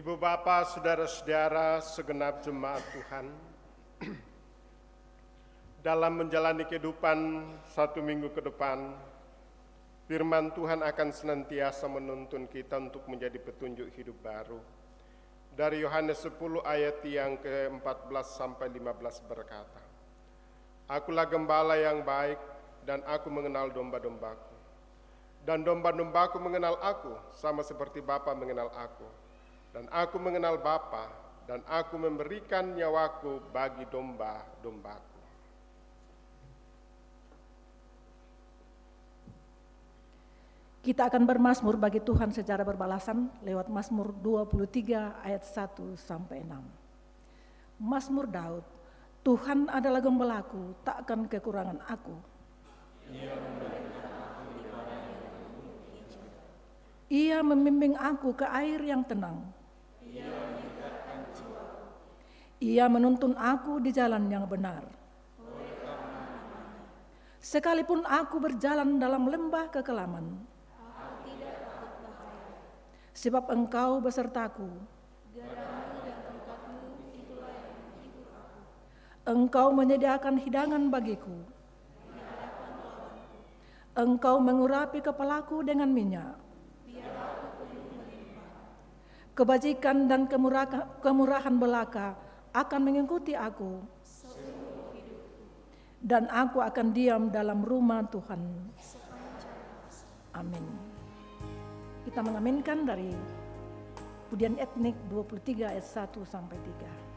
Ibu Bapak, saudara-saudara, segenap jemaat Tuhan, dalam menjalani kehidupan satu minggu ke depan, firman Tuhan akan senantiasa menuntun kita untuk menjadi petunjuk hidup baru. Dari Yohanes 10 ayat yang ke-14 sampai 15 berkata, Akulah gembala yang baik dan aku mengenal domba-dombaku. Dan domba-dombaku mengenal aku sama seperti Bapa mengenal aku. Dan aku mengenal Bapa, dan aku memberikan nyawaku bagi domba-dombaku. Kita akan bermazmur bagi Tuhan secara berbalasan lewat Mazmur 23 ayat 1 sampai 6. Mazmur Daud, Tuhan adalah gembalaku, tak akan kekurangan aku. Ia membimbing aku ke air yang tenang. Ia menuntun aku di jalan yang benar. Sekalipun aku berjalan dalam lembah kekelaman, sebab Engkau besertaku. Engkau menyediakan hidangan bagiku. Engkau mengurapi kepalaku dengan minyak. Kebajikan dan kemurahan belaka akan mengikuti aku, dan aku akan diam dalam rumah Tuhan. Amin. Kita mengaminkan dari Pujian Etnik 23 ayat 1 sampai 3.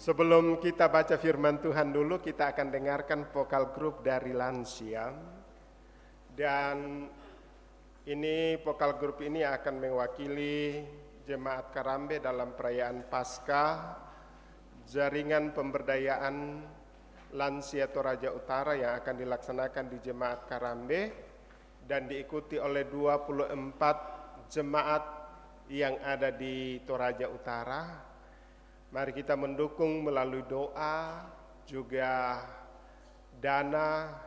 Sebelum kita baca firman Tuhan dulu, kita akan dengarkan vokal grup dari lansia. Dan ini vokal grup ini akan mewakili Jemaat Karambe dalam perayaan Paskah, jaringan pemberdayaan lansia Toraja Utara yang akan dilaksanakan di Jemaat Karambe dan diikuti oleh 24 jemaat yang ada di Toraja Utara. Mari kita mendukung melalui doa, juga dana,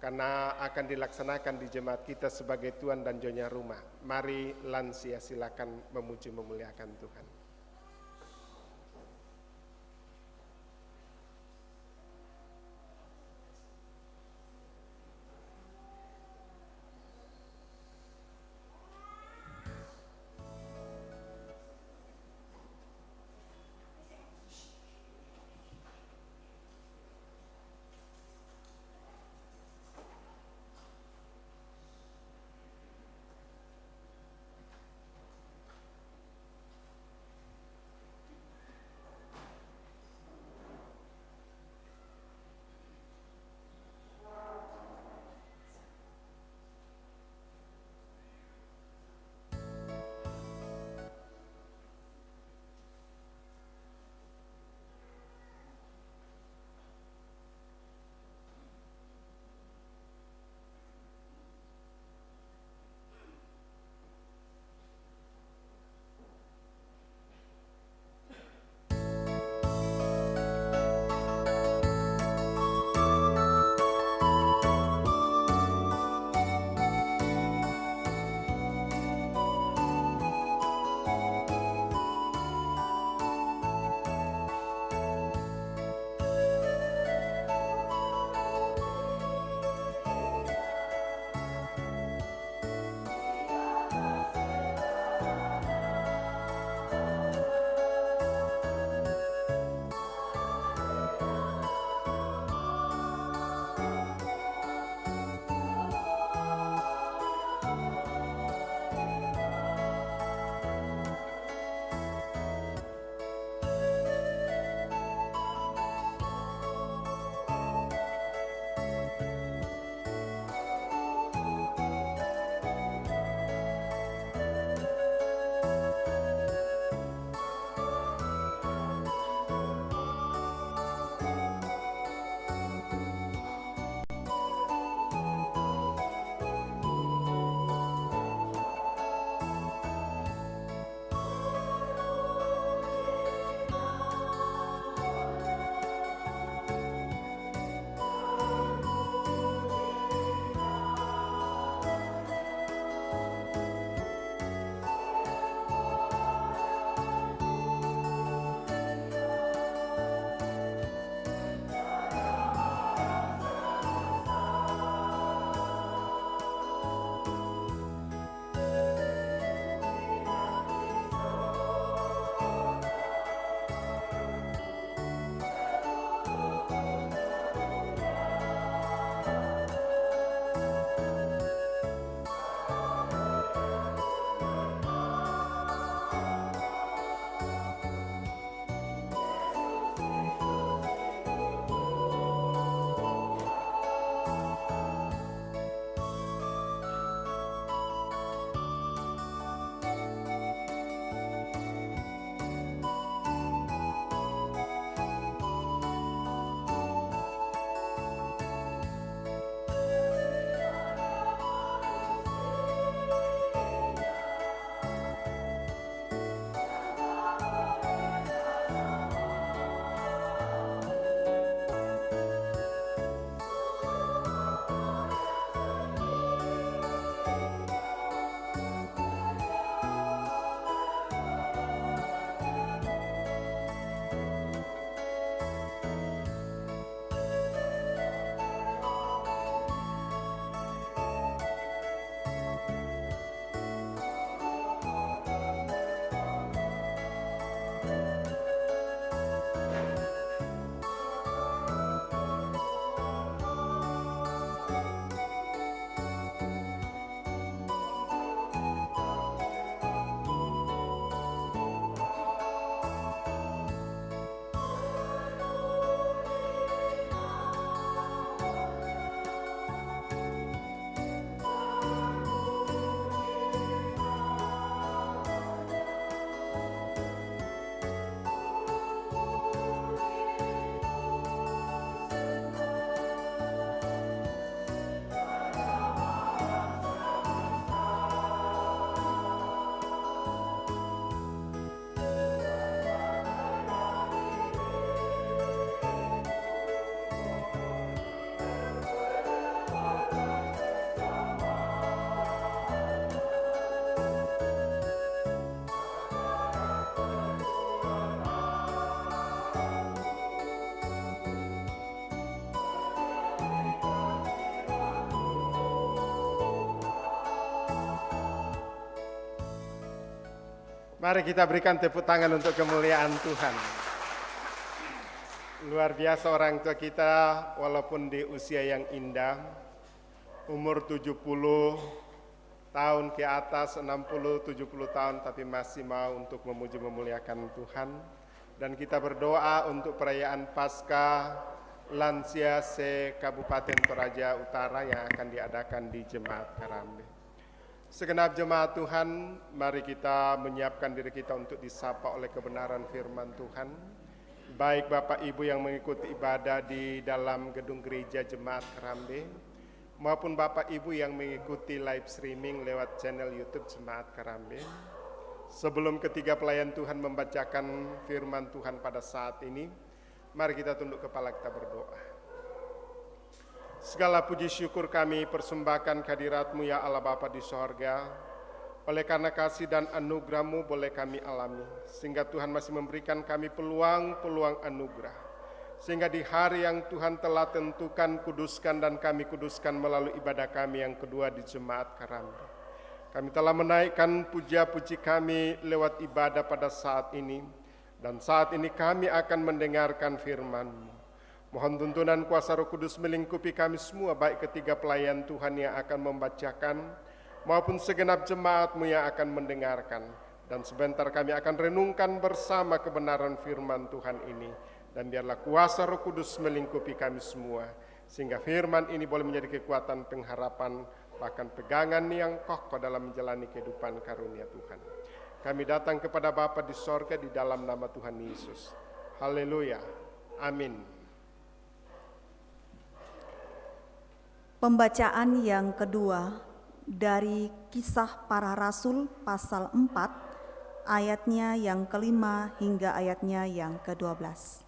karena akan dilaksanakan di jemaat kita sebagai tuan dan nyonya rumah. Mari lansia silakan memuji memuliakan Tuhan. Mari kita berikan tepuk tangan untuk kemuliaan Tuhan. Luar biasa orang tua kita, walaupun di usia yang indah, umur 70 tahun ke atas, 60-70 tahun, tapi masih mau untuk memuji memuliakan Tuhan. Dan kita berdoa untuk perayaan Paskah lansia se-Kabupaten Toraja Utara yang akan diadakan di Jemaat Karambe. Segenap jemaat Tuhan, mari kita menyiapkan diri kita untuk disapa oleh kebenaran firman Tuhan. Baik Bapak Ibu yang mengikuti ibadah di dalam gedung gereja Jemaat Karambe, maupun Bapak Ibu yang mengikuti live streaming lewat channel YouTube Jemaat Karambe. Sebelum ketiga pelayan Tuhan membacakan firman Tuhan pada saat ini, mari kita tunduk kepala, kita berdoa. Segala puji syukur kami persembahkan kehadirat-Mu ya Allah Bapa di sorga. Oleh karena kasih dan anugerah-Mu boleh kami alami, sehingga Tuhan masih memberikan kami peluang-peluang anugerah. Sehingga di hari yang Tuhan telah tentukan, kuduskan dan kami kuduskan melalui ibadah kami yang kedua di Jemaat Karambe. Kami telah menaikkan puja-puji kami lewat ibadah pada saat ini, dan saat ini kami akan mendengarkan firman-Mu. Mohon tuntunan kuasa Roh Kudus melingkupi kami semua, baik ketiga pelayan Tuhan yang akan membacakan, maupun segenap jemaat-Mu yang akan mendengarkan. Dan sebentar kami akan renungkan bersama kebenaran firman Tuhan ini. Dan biarlah kuasa Roh Kudus melingkupi kami semua, sehingga firman ini boleh menjadi kekuatan pengharapan, bahkan pegangan yang kokoh dalam menjalani kehidupan karunia Tuhan. Kami datang kepada Bapa di sorga di dalam nama Tuhan Yesus. Haleluya. Amin. Pembacaan yang kedua dari Kisah Para Rasul pasal 4 ayatnya yang kelima hingga ayatnya yang ke-12.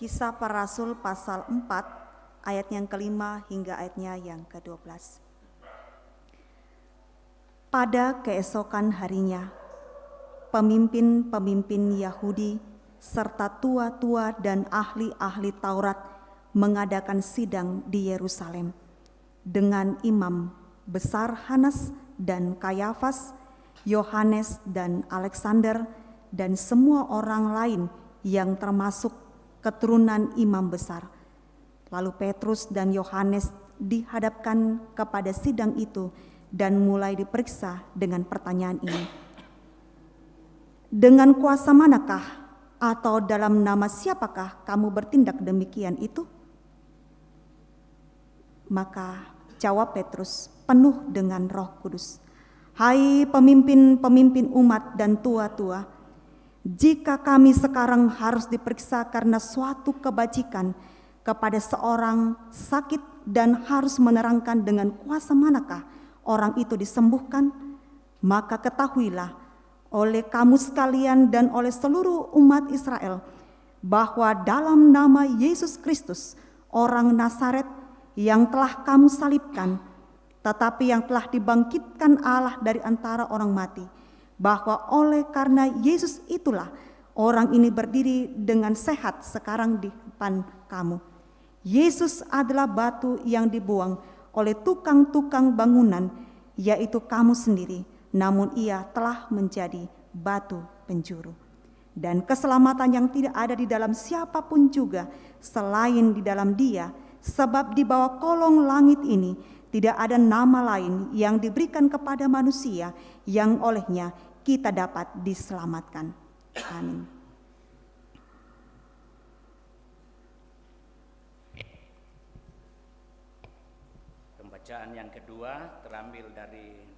Kisah Para Rasul pasal 4 ayat yang kelima hingga ayatnya yang ke-12. Pada keesokan harinya, pemimpin-pemimpin Yahudi serta tua-tua dan ahli-ahli Taurat mengadakan sidang di Yerusalem dengan imam besar Hanas dan Kayafas, Yohanes dan Alexander, dan semua orang lain yang termasuk keturunan imam besar. Lalu Petrus dan Yohanes dihadapkan kepada sidang itu dan mulai diperiksa dengan pertanyaan ini. Dengan kuasa manakah atau dalam nama siapakah kamu bertindak demikian itu? Maka jawab Petrus penuh dengan Roh Kudus, hai pemimpin-pemimpin umat dan tua-tua, jika kami sekarang harus diperiksa karena suatu kebajikan kepada seorang sakit dan harus menerangkan dengan kuasa manakah orang itu disembuhkan, maka ketahuilah oleh kamu sekalian dan oleh seluruh umat Israel bahwa dalam nama Yesus Kristus orang Nazaret yang telah kamu salibkan, tetapi yang telah dibangkitkan Allah dari antara orang mati, bahwa oleh karena Yesus itulah orang ini berdiri dengan sehat sekarang di depan kamu. Yesus adalah batu yang dibuang oleh tukang-tukang bangunan, yaitu kamu sendiri, namun ia telah menjadi batu penjuru. Dan keselamatan yang tidak ada di dalam siapapun juga selain di dalam Dia, sebab di bawah kolong langit ini tidak ada nama lain yang diberikan kepada manusia yang olehnya kita dapat diselamatkan. Amin. Pembacaan yang kedua terambil dari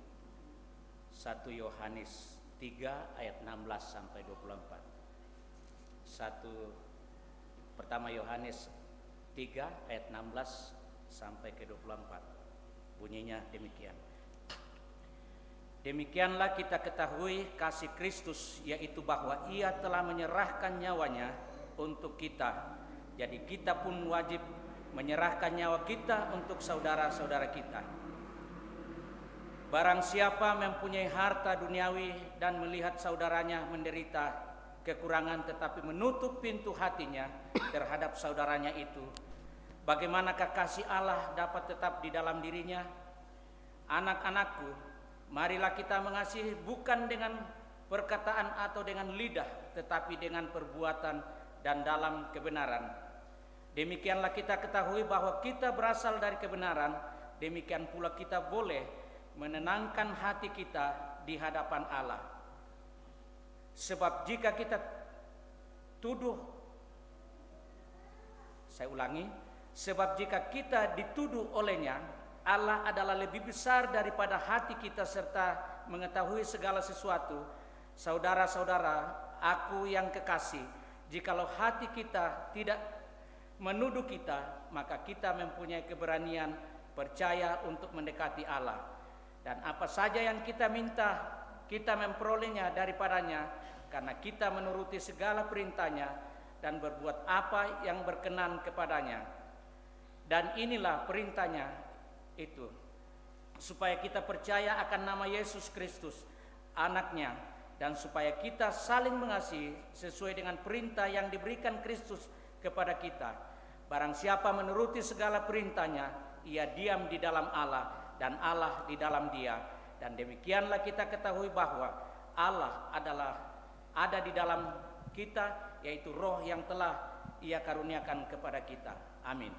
1 Yohanes 3 ayat 16 sampai 24. Pertama Yohanes 3 ayat 16 sampai ke 24. Bunyinya demikian. Demikianlah kita ketahui kasih Kristus, yaitu bahwa Ia telah menyerahkan nyawanya untuk kita. Jadi kita pun wajib menyerahkan nyawa kita untuk saudara-saudara kita. Barang siapa mempunyai harta duniawi dan melihat saudaranya menderita kekurangan tetapi menutup pintu hatinya terhadap saudaranya itu, bagaimanakah kasih Allah dapat tetap di dalam dirinya? Anak-anakku, Marilah kita mengasihi bukan dengan perkataan atau dengan lidah, tetapi dengan perbuatan dan dalam kebenaran. Demikianlah kita ketahui bahwa kita berasal dari kebenaran, demikian pula kita boleh menenangkan hati kita di hadapan Allah. Sebab jika kita sebab jika kita dituduh olehnya, Allah adalah lebih besar daripada hati kita serta mengetahui segala sesuatu. Saudara-saudara, aku yang kekasih, jikalau hati kita tidak menuduh kita, maka kita mempunyai keberanian percaya untuk mendekati Allah. Dan apa saja yang kita minta, kita memperolehnya daripadanya, karena kita menuruti segala perintahnya dan berbuat apa yang berkenan kepadanya. Dan inilah perintahnya itu, supaya kita percaya akan nama Yesus Kristus, Anaknya, dan supaya kita saling mengasihi sesuai dengan perintah yang diberikan Kristus kepada kita. Barang siapa menuruti segala perintahnya, ia diam di dalam Allah dan Allah di dalam dia. Dan demikianlah kita ketahui bahwa Allah ada di dalam kita, yaitu Roh yang telah Ia karuniakan kepada kita. Amin.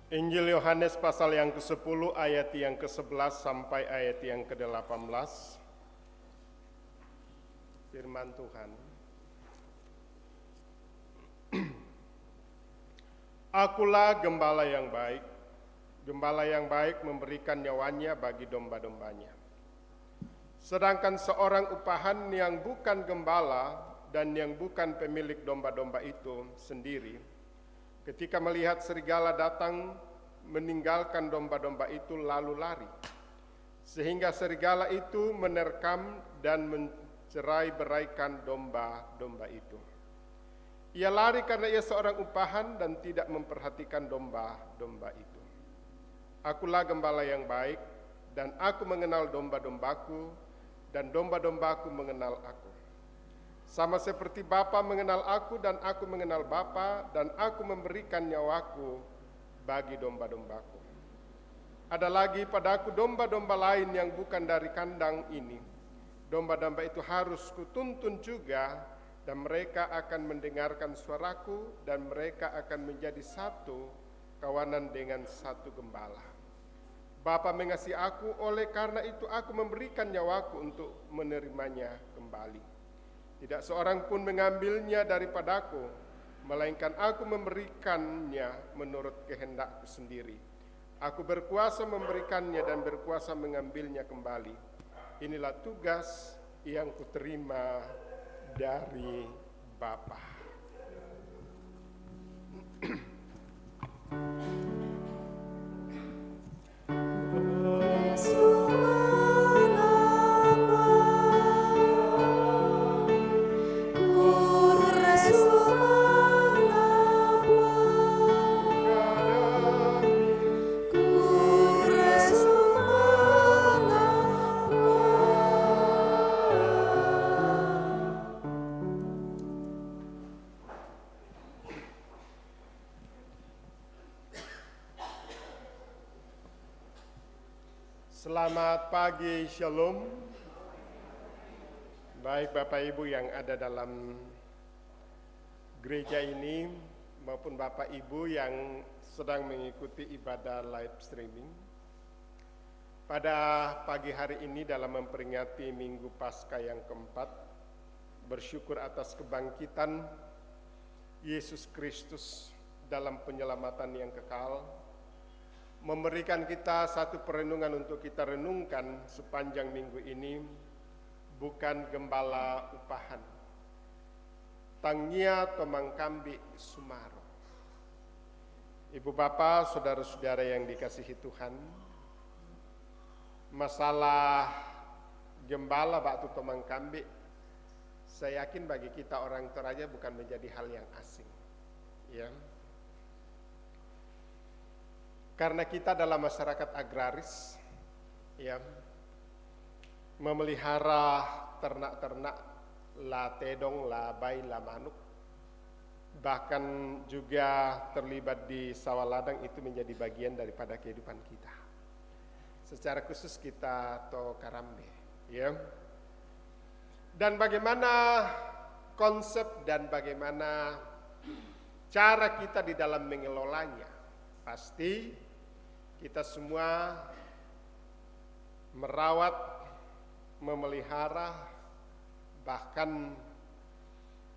Injil Yohanes pasal yang ke-10 ayat yang ke-11 sampai ayat yang ke-18. Firman Tuhan. Akulah gembala yang baik. Gembala yang baik memberikan nyawanya bagi domba-dombanya. Sedangkan seorang upahan yang bukan gembala dan yang bukan pemilik domba-domba itu sendiri, ketika melihat serigala datang, meninggalkan domba-domba itu lalu lari. Sehingga serigala itu menerkam dan mencerai-beraikan domba-domba itu. Ia lari karena ia seorang upahan dan tidak memperhatikan domba-domba itu. Akulah gembala yang baik, dan aku mengenal domba-dombaku, dan domba-dombaku mengenal aku. Sama seperti Bapa mengenal aku dan aku mengenal Bapa, dan aku memberikan nyawaku bagi domba-dombaku. Ada lagi padaku domba-domba lain yang bukan dari kandang ini. Domba-domba itu harus kutuntun juga, dan mereka akan mendengarkan suaraku, dan mereka akan menjadi satu kawanan dengan satu gembala. Bapa mengasihi aku, oleh karena itu aku memberikan nyawaku untuk menerimanya kembali. Tidak seorang pun mengambilnya daripadaku, melainkan aku memberikannya menurut kehendakku sendiri. Aku berkuasa memberikannya dan berkuasa mengambilnya kembali. Inilah tugas yang kuterima dari Bapa. Selamat pagi, Shalom. Baik Bapak Ibu yang ada dalam gereja ini maupun Bapak Ibu yang sedang mengikuti ibadah live streaming. Pada pagi hari ini dalam memperingati Minggu Paskah yang keempat, bersyukur atas kebangkitan Yesus Kristus dalam penyelamatan yang kekal, memberikan kita satu perenungan untuk kita renungkan sepanjang minggu ini, bukan gembala upahan. Tangia tomangkambi sumaro. Ibu bapak, saudara-saudara yang dikasihi Tuhan, masalah gembala batu tomang kambing, saya yakin bagi kita orang Toraja bukan menjadi hal yang asing, ya. Karena kita adalah masyarakat agraris, ya, memelihara ternak-ternak, la tedong, la bay, la manuk, bahkan juga terlibat di sawah ladang, itu menjadi bagian daripada kehidupan kita. Secara khusus kita to Karambe, ya. Dan bagaimana konsep dan bagaimana cara kita di dalam mengelolanya, pasti kita semua merawat, memelihara, bahkan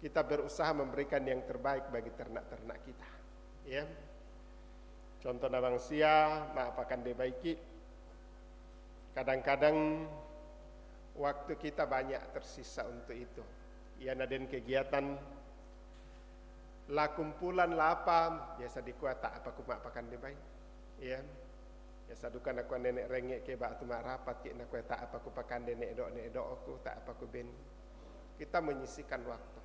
kita berusaha memberikan yang terbaik bagi ternak-ternak kita, ya. Contoh nabang sia, maapakan debaiki. Kadang-kadang waktu kita banyak tersisa untuk itu. Ya, naden kegiatan la kumpulan la apa biasa dikuata apa kumaapakan debai, ya. Biasa dukan aku nenek rengek ke bak tu mak rapat ke nak tak apa ku pakan nenek dok aku tak apa ku ben. Kita menyisihkan waktu.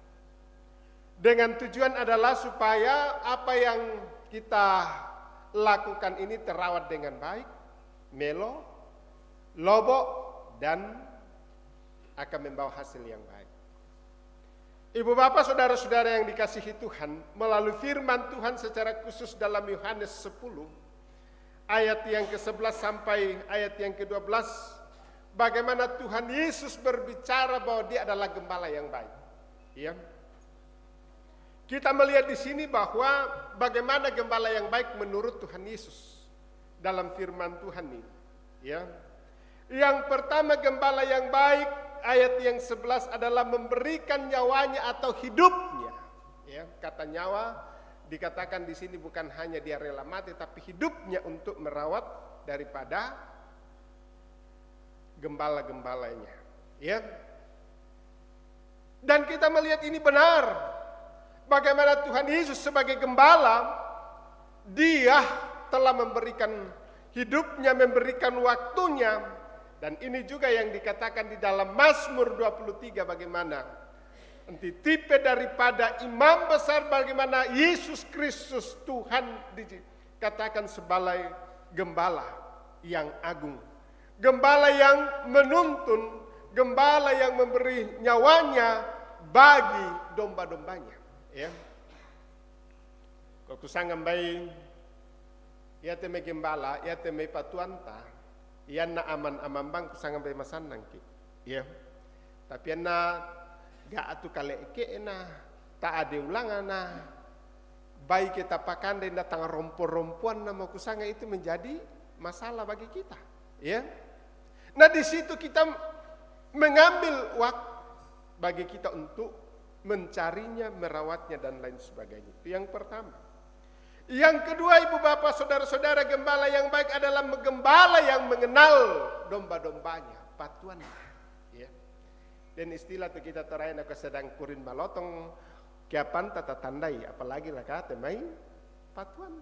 Dengan tujuan adalah supaya apa yang kita lakukan ini terawat dengan baik, melo, lobok, dan akan membawa hasil yang baik. Ibu bapak, saudara-saudara yang dikasihi Tuhan, melalui firman Tuhan secara khusus dalam Yohanes 10, ayat yang ke-11 sampai ayat yang ke-12, bagaimana Tuhan Yesus berbicara bahwa dia adalah gembala yang baik. Ya. Kita melihat di sini bahwa bagaimana gembala yang baik menurut Tuhan Yesus dalam firman Tuhan ini. Ya. Yang pertama, gembala yang baik, ayat yang 11 adalah memberikan nyawanya atau hidupnya. Ya, kata nyawa dikatakan di sini bukan hanya dia rela mati, tapi hidupnya untuk merawat daripada gembala-gembalanya. Ya. Dan kita melihat ini benar. Bagaimana Tuhan Yesus sebagai gembala, dia telah memberikan hidupnya, memberikan waktunya. Dan ini juga yang dikatakan di dalam Mazmur 23, bagaimana nanti tipe daripada imam besar, bagaimana Yesus Kristus Tuhan dikatakan sebagai gembala yang agung, gembala yang menuntun, gembala yang memberi nyawanya bagi domba-dombanya. Ya, kalau kusangam bayi, ya teme gembala, ya teme patuanta, ya na aman bang kusangam bayi masan nangki, ya. Tapi na gak atu kale eke na, tak ada ulangan na, bayi kita pakan dan datang rompo-rompuan nama kusanga, itu menjadi masalah bagi kita, ya. Nah di situ kita mengambil waktu bagi kita untuk mencarinya, merawatnya, dan lain sebagainya. Itu yang pertama. Yang kedua, ibu bapak, saudara-saudara, gembala yang baik adalah gembala yang mengenal domba-dombanya, patuan. Ya. Dan istilah itu kita terakhir aku sedang kurin malotong, kiapan tata tandai, apalagi lah kata mai patuan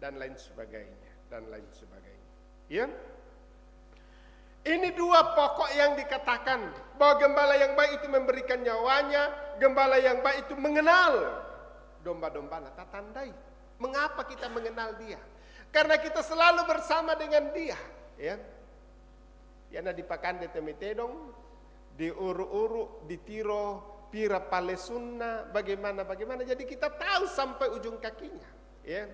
dan lain sebagainya, dan lain sebagainya. Ya. Ini dua pokok yang dikatakan bahwa gembala yang baik itu memberikan nyawanya, gembala yang baik itu mengenal domba-dombanya, tatandai. Mengapa kita mengenal dia? Karena kita selalu bersama dengan dia, ya. Yana dipakande temitedong, di uru-uru, di tiro, pira palesunna, bagaimana. Jadi kita tahu sampai ujung kakinya, ya.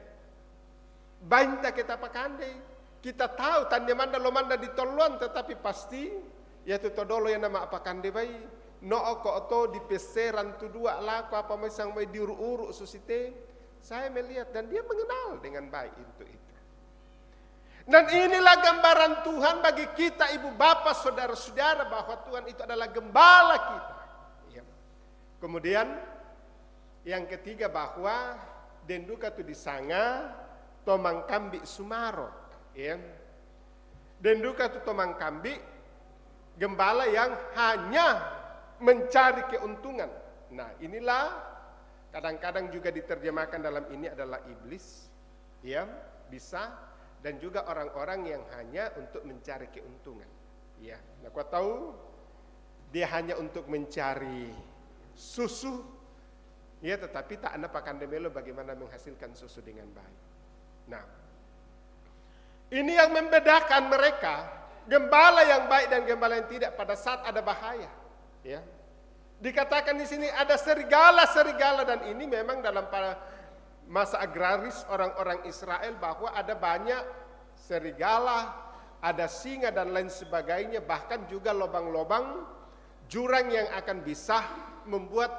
Bainta kita pakande. Kita tahu tanda manda lo manda ditoluan, tetapi pasti ya tu todolo yang nama apa kande bayi no oko oto di peseran tu dua laku apa mesang mai diuru-uru susite. Saya melihat dan dia mengenal dengan baik itu. Dan inilah gambaran Tuhan bagi kita, ibu bapak, saudara-saudara, bahwa Tuhan itu adalah gembala kita. Ya. Kemudian yang ketiga, bahwa denduka tu disanga tomang kambi sumaro. Ya. Dan duka itu tomang kambi, gembala yang hanya mencari keuntungan. Nah inilah kadang-kadang juga diterjemahkan dalam ini adalah iblis. ya, bisa, dan juga orang-orang yang hanya untuk mencari keuntungan. Ya, nah kau tahu dia hanya untuk mencari susu, ya, tetapi tak anda pakan demelo bagaimana menghasilkan susu dengan baik. Nah, ini yang membedakan mereka, gembala yang baik dan gembala yang tidak pada saat ada bahaya. Ya, dikatakan di sini ada serigala-serigala, dan ini memang dalam pada masa agraris orang-orang Israel bahwa ada banyak serigala, ada singa dan lain sebagainya, bahkan juga lubang-lubang jurang yang akan bisa membuat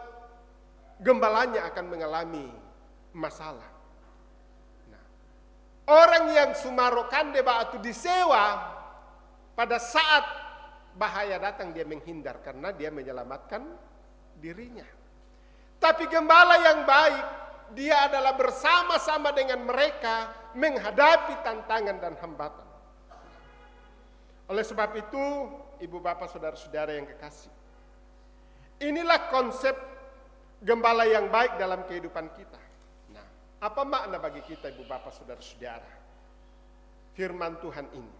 gembalanya akan mengalami masalah. Nah, orang yang sumarokande batu disewa pada saat bahaya datang dia menghindar karena dia menyelamatkan dirinya. Tapi gembala yang baik, dia adalah bersama-sama dengan mereka menghadapi tantangan dan hambatan. Oleh sebab itu, ibu bapak saudara-saudara yang kekasih, inilah konsep gembala yang baik dalam kehidupan kita. Nah, apa makna bagi kita ibu bapak saudara-saudara firman Tuhan ini?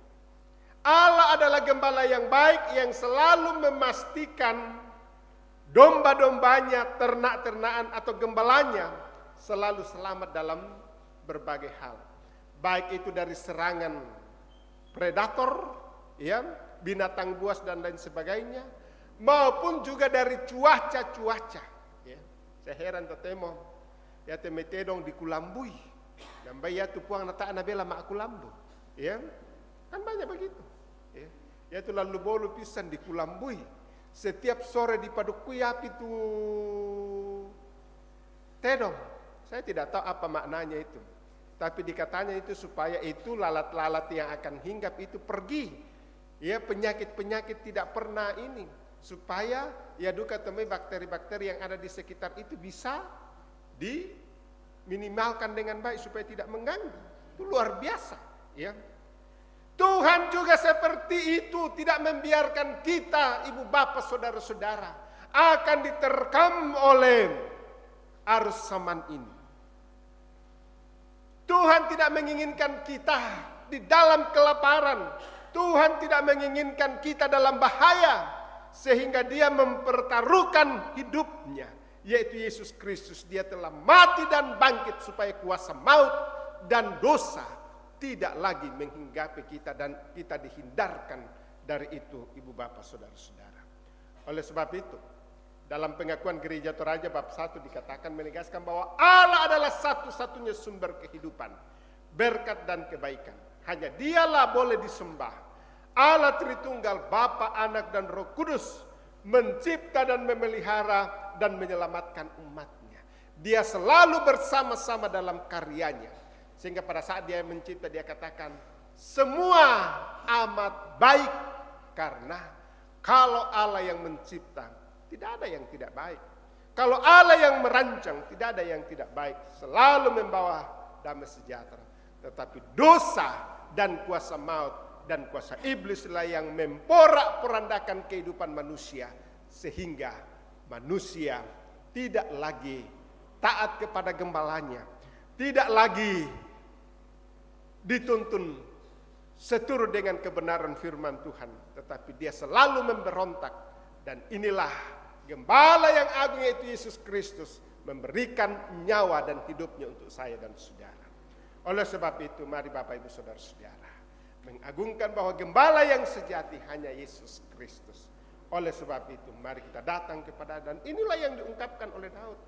Allah adalah gembala yang baik yang selalu memastikan domba-dombanya, ternak-ternakan atau gembalanya selalu selamat dalam berbagai hal. Baik itu dari serangan predator, ya, binatang buas dan lain sebagainya, maupun juga dari cuaca-cuaca. Ya, saya heran temo, ya temetedong di kulambui, dan bayi tu puang nata anabela mak kulambu, ya, kan banyak begitu. Ya, ya tu lalu bolu pisan di kulambui, setiap sore di padukui api tu tedong. Saya tidak tahu apa maknanya itu, tapi dikatanya itu supaya itu lalat-lalat yang akan hinggap itu pergi. Ya, penyakit-penyakit tidak pernah ini, supaya ya duka temui bakteri-bakteri yang ada di sekitar itu bisa diminimalkan dengan baik supaya tidak mengganggu. Itu luar biasa, ya. Tuhan juga seperti itu, tidak membiarkan kita, ibu bapak saudara-saudara, akan diterkam oleh arus zaman ini. Tuhan tidak menginginkan kita di dalam kelaparan. Tuhan tidak menginginkan kita dalam bahaya, sehingga dia mempertaruhkan hidupnya, yaitu Yesus Kristus. Dia telah mati dan bangkit supaya kuasa maut dan dosa tidak lagi menghinggapi kita, dan kita dihindarkan dari itu, ibu bapak saudara-saudara. Oleh sebab itu, dalam pengakuan Gereja Toraja bab 1 dikatakan menegaskan bahwa Allah adalah satu-satunya sumber kehidupan, berkat dan kebaikan. Hanya dialah boleh disembah. Allah Tritunggal, Bapa, Anak, dan Roh Kudus mencipta dan memelihara dan menyelamatkan umatnya. Dia selalu bersama-sama dalam karyanya. Sehingga pada saat dia mencipta, dia katakan, semua amat baik. Karena kalau Allah yang mencipta, tidak ada yang tidak baik. Kalau Allah yang merancang, tidak ada yang tidak baik. Selalu membawa damai sejahtera. Tetapi dosa dan kuasa maut dan kuasa iblislah yang memporak-porandakan kehidupan manusia, sehingga manusia tidak lagi taat kepada gembalanya, tidak lagi dituntun seturut dengan kebenaran firman Tuhan, tetapi dia selalu memberontak. Dan inilah gembala yang agung, yaitu Yesus Kristus, memberikan nyawa dan hidupnya untuk saya dan saudara. Oleh sebab itu, mari Bapak Ibu Saudara-saudara mengagungkan bahwa gembala yang sejati hanya Yesus Kristus. Oleh sebab itu, mari kita datang kepada, dan inilah yang diungkapkan oleh Daud,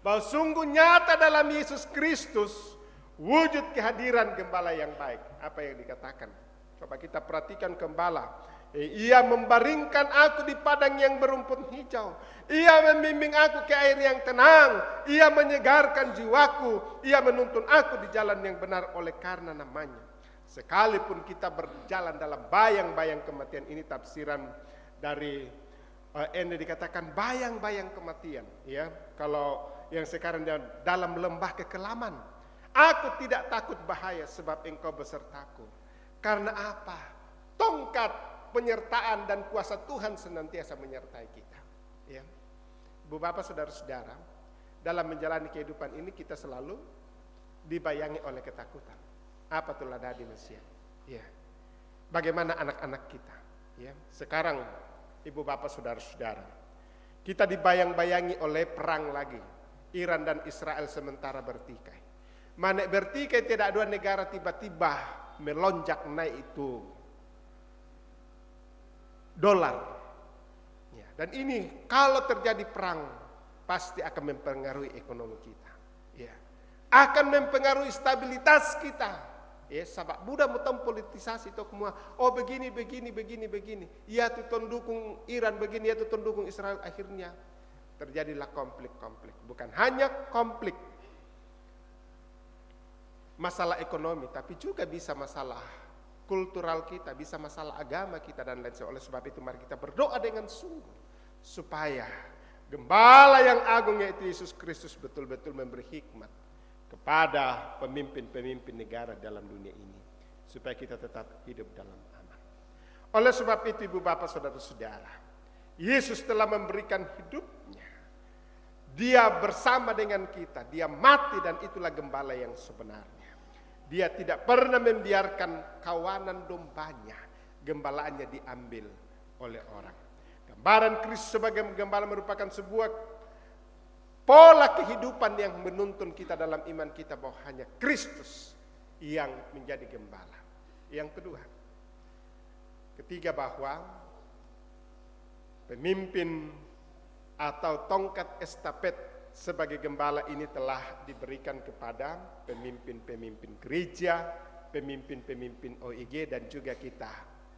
bahwa sungguh nyata dalam Yesus Kristus wujud kehadiran gembala yang baik. Apa yang dikatakan? Coba kita perhatikan gembala. Ia membaringkan aku di padang yang berumput hijau. Ia membimbing aku ke air yang tenang. Ia menyegarkan jiwaku. Ia menuntun aku di jalan yang benar oleh karena namanya. Sekalipun kita berjalan dalam bayang-bayang kematian, ini tafsiran dari ini dikatakan bayang-bayang kematian. Ya, kalau yang sekarang dalam lembah kekelaman, aku tidak takut bahaya sebab engkau besertaku. Karena apa? Tongkat penyertaan dan kuasa Tuhan senantiasa menyertai kita. Ya, Ibu Bapak Saudara-saudara, dalam menjalani kehidupan ini kita selalu dibayangi oleh ketakutan. Apa tuh lada di Mesir? Ya. Bagaimana anak-anak kita? Ya. Sekarang ibu bapak saudara-saudara, kita dibayang-bayangi oleh perang lagi. Iran dan Israel sementara bertikai. Mana bertikai tidak dua negara tiba-tiba melonjak naik itu dolar. Ya. Dan ini kalau terjadi perang pasti akan mempengaruhi ekonomi kita. Ya. Akan mempengaruhi stabilitas kita. Ya, sabab mudah mutam politisasi itu semua. Oh begini. Ya tuh dukung Iran begini, ya tuh dukung Israel. Akhirnya terjadilah konflik-konflik. Bukan hanya konflik masalah ekonomi, tapi juga bisa masalah kultural kita, bisa masalah agama kita dan lain sebagainya. Oleh sebab itu mari kita berdoa dengan sungguh supaya Gembala yang agung yaitu Yesus Kristus betul-betul memberi hikmat kepada pemimpin-pemimpin negara dalam dunia ini, supaya kita tetap hidup dalam aman. Oleh sebab itu ibu bapak saudara-saudara, Yesus telah memberikan hidupnya. Dia bersama dengan kita, dia mati dan itulah gembala yang sebenarnya. Dia tidak pernah membiarkan kawanan dombanya, gembalaannya diambil oleh orang. Gambaran Kristus sebagai gembala merupakan sebuah pola kehidupan yang menuntun kita dalam iman kita bahwa hanya Kristus yang menjadi gembala. Yang kedua, ketiga bahwa pemimpin atau tongkat estafet sebagai gembala ini telah diberikan kepada pemimpin-pemimpin gereja, pemimpin-pemimpin OIG dan juga kita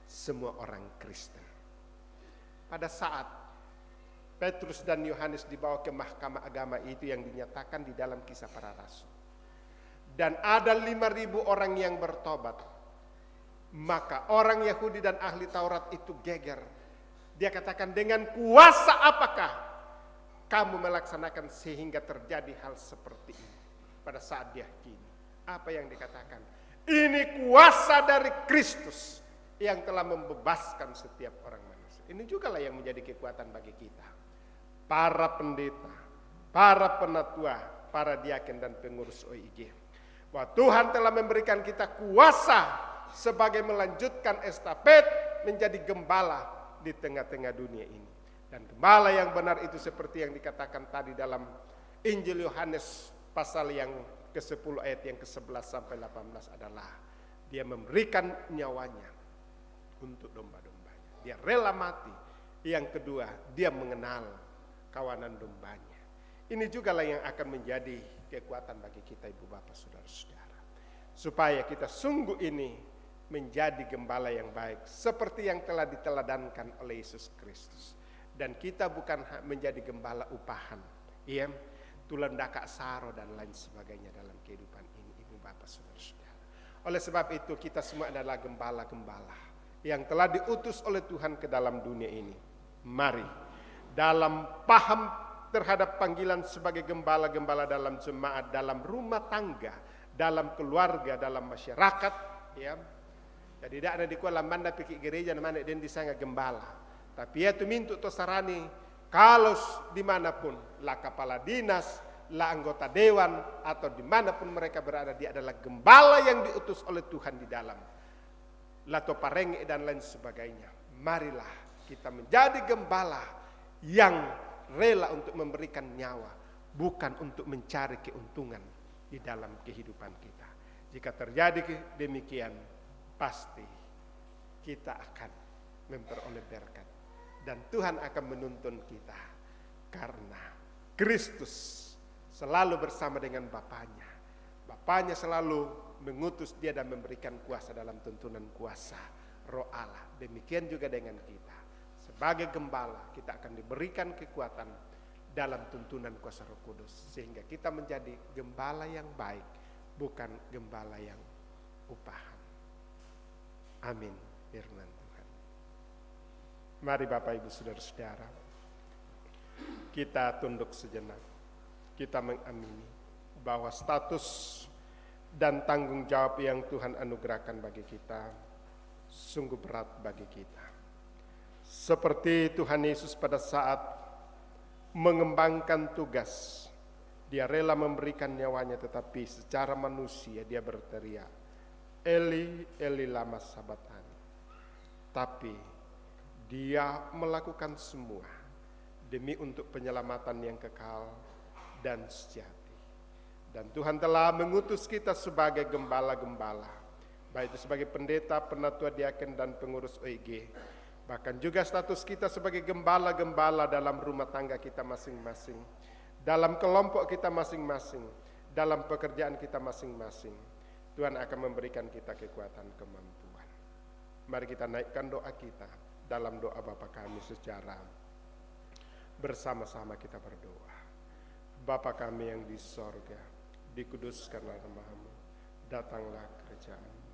semua orang Kristen. Pada saat Petrus dan Yohanes dibawa ke mahkamah agama itu yang dinyatakan di dalam Kisah Para Rasul. Dan ada 5.000 orang yang bertobat. Maka orang Yahudi dan ahli Taurat itu geger. Dia katakan, dengan kuasa apakah kamu melaksanakan sehingga terjadi hal seperti ini? Pada saat dia kini. Apa yang dikatakan? Ini kuasa dari Kristus yang telah membebaskan setiap orang manusia. Ini juga lah yang menjadi kekuatan bagi kita. Para pendeta, para penatua, para diaken dan pengurus OIG. Bahwa Tuhan telah memberikan kita kuasa sebagai melanjutkan estafet menjadi gembala di tengah-tengah dunia ini. Dan gembala yang benar itu seperti yang dikatakan tadi dalam Injil Yohanes pasal yang ke-10 ayat yang ke-11 sampai 18 adalah dia memberikan nyawanya untuk domba-dombanya. Dia rela mati. Yang kedua, dia mengenal kawanan dombanya. Ini juga lah yang akan menjadi kekuatan bagi kita ibu bapak saudara-saudara. Supaya kita sungguh ini menjadi gembala yang baik. Seperti yang telah diteladankan oleh Yesus Kristus. Dan kita bukan menjadi gembala upahan. Ya, tulendaka saro dan lain sebagainya dalam kehidupan ini ibu bapak saudara-saudara. Oleh sebab itu kita semua adalah gembala-gembala yang telah diutus oleh Tuhan ke dalam dunia ini. Mari dalam paham terhadap panggilan sebagai gembala-gembala dalam jemaat, dalam rumah tangga, dalam keluarga, dalam masyarakat, ya. Jadi tidak ada di kuala manda pikir gereja mana dan disanga gembala. Tapi ya tu mintu to sarani kalau dimanapun lah kepala dinas, lah anggota dewan atau dimanapun mereka berada, dia adalah gembala yang diutus oleh Tuhan di dalam lato parenge dan lain sebagainya. Marilah kita menjadi gembala yang rela untuk memberikan nyawa, bukan untuk mencari keuntungan di dalam kehidupan kita. Jika terjadi demikian, pasti kita akan memperoleh berkat. Dan Tuhan akan menuntun kita. Karena Kristus selalu bersama dengan Bapaknya. Bapaknya selalu mengutus dia dan memberikan kuasa dalam tuntunan kuasa Roh Allah. Demikian juga dengan kita. Sebagai gembala kita akan diberikan kekuatan dalam tuntunan kuasa Roh Kudus. Sehingga kita menjadi gembala yang baik, bukan gembala yang upahan. Amin. Firman Tuhan. Mari Bapak Ibu Saudara-saudara, kita tunduk sejenak. Kita mengamini bahwa status dan tanggung jawab yang Tuhan anugerahkan bagi kita sungguh berat bagi kita. Seperti Tuhan Yesus pada saat mengembangkan tugas, Dia rela memberikan nyawanya, tetapi secara manusia dia berteriak, Eli, Eli lama sabachthani. Tapi dia melakukan semua demi untuk penyelamatan yang kekal dan sejati. Dan Tuhan telah mengutus kita sebagai gembala-gembala, baik itu sebagai pendeta, penatua, diaken, dan pengurus OIG. Bahkan juga status kita sebagai gembala-gembala dalam rumah tangga kita masing-masing, dalam kelompok kita masing-masing, dalam pekerjaan kita masing-masing. Tuhan akan memberikan kita kekuatan, kemampuan. Mari kita naikkan doa kita dalam doa Bapa kami secara bersama-sama kita berdoa. Bapa kami yang di sorga, dikuduskanlah nama-Mu, datanglah kerajaan-Mu,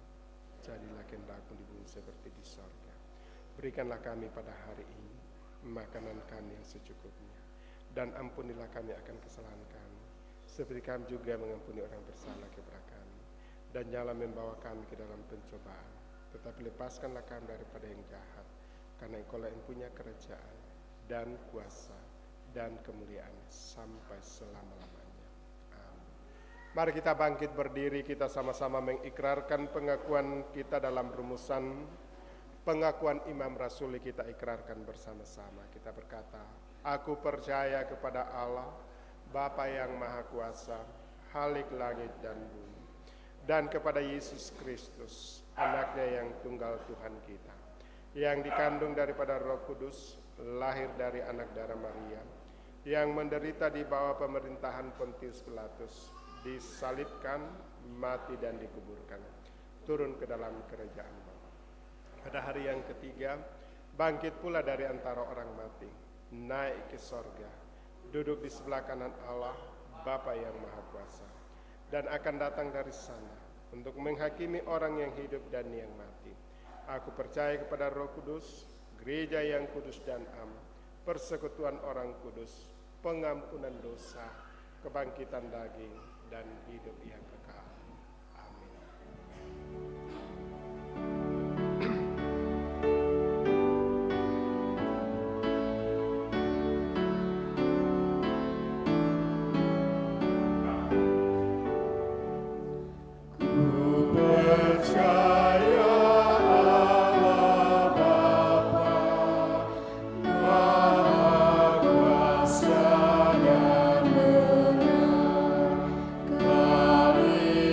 jadilah kehendak-Mu di bumi seperti di sorga. Berikanlah kami pada hari ini makanan kami yang secukupnya, dan ampunilah kami akan kesalahan kami, seperti kami juga mengampuni orang bersalah kepada kami. Dan janganlah membawa kami ke dalam pencobaan, tetapi lepaskanlah kami daripada yang jahat, karena Engkau-lah yang punya kerajaan dan kuasa dan kemuliaan sampai selama-lamanya. Amin. Mari kita bangkit berdiri, kita sama-sama mengikrarkan pengakuan kita dalam rumusan pengakuan Imam Rasuli. Kita ikrarkan bersama-sama. Kita berkata, aku percaya kepada Allah, Bapa yang Maha Kuasa, Khalik langit dan bumi, dan kepada Yesus Kristus, anaknya yang tunggal Tuhan kita, yang dikandung daripada Roh Kudus, lahir dari anak darah Maria, yang menderita di bawah pemerintahan Pontius Pilatus, disalibkan, mati dan dikuburkan, turun ke dalam kerajaan Bapa. Pada hari yang ketiga, bangkit pula dari antara orang mati, naik ke sorga, duduk di sebelah kanan Allah, Bapa yang Maha Kuasa, dan akan datang dari sana untuk menghakimi orang yang hidup dan yang mati. Aku percaya kepada Roh Kudus, gereja yang kudus dan am, persekutuan orang kudus, pengampunan dosa, kebangkitan daging, dan hidup yang kekal. Amin. Kami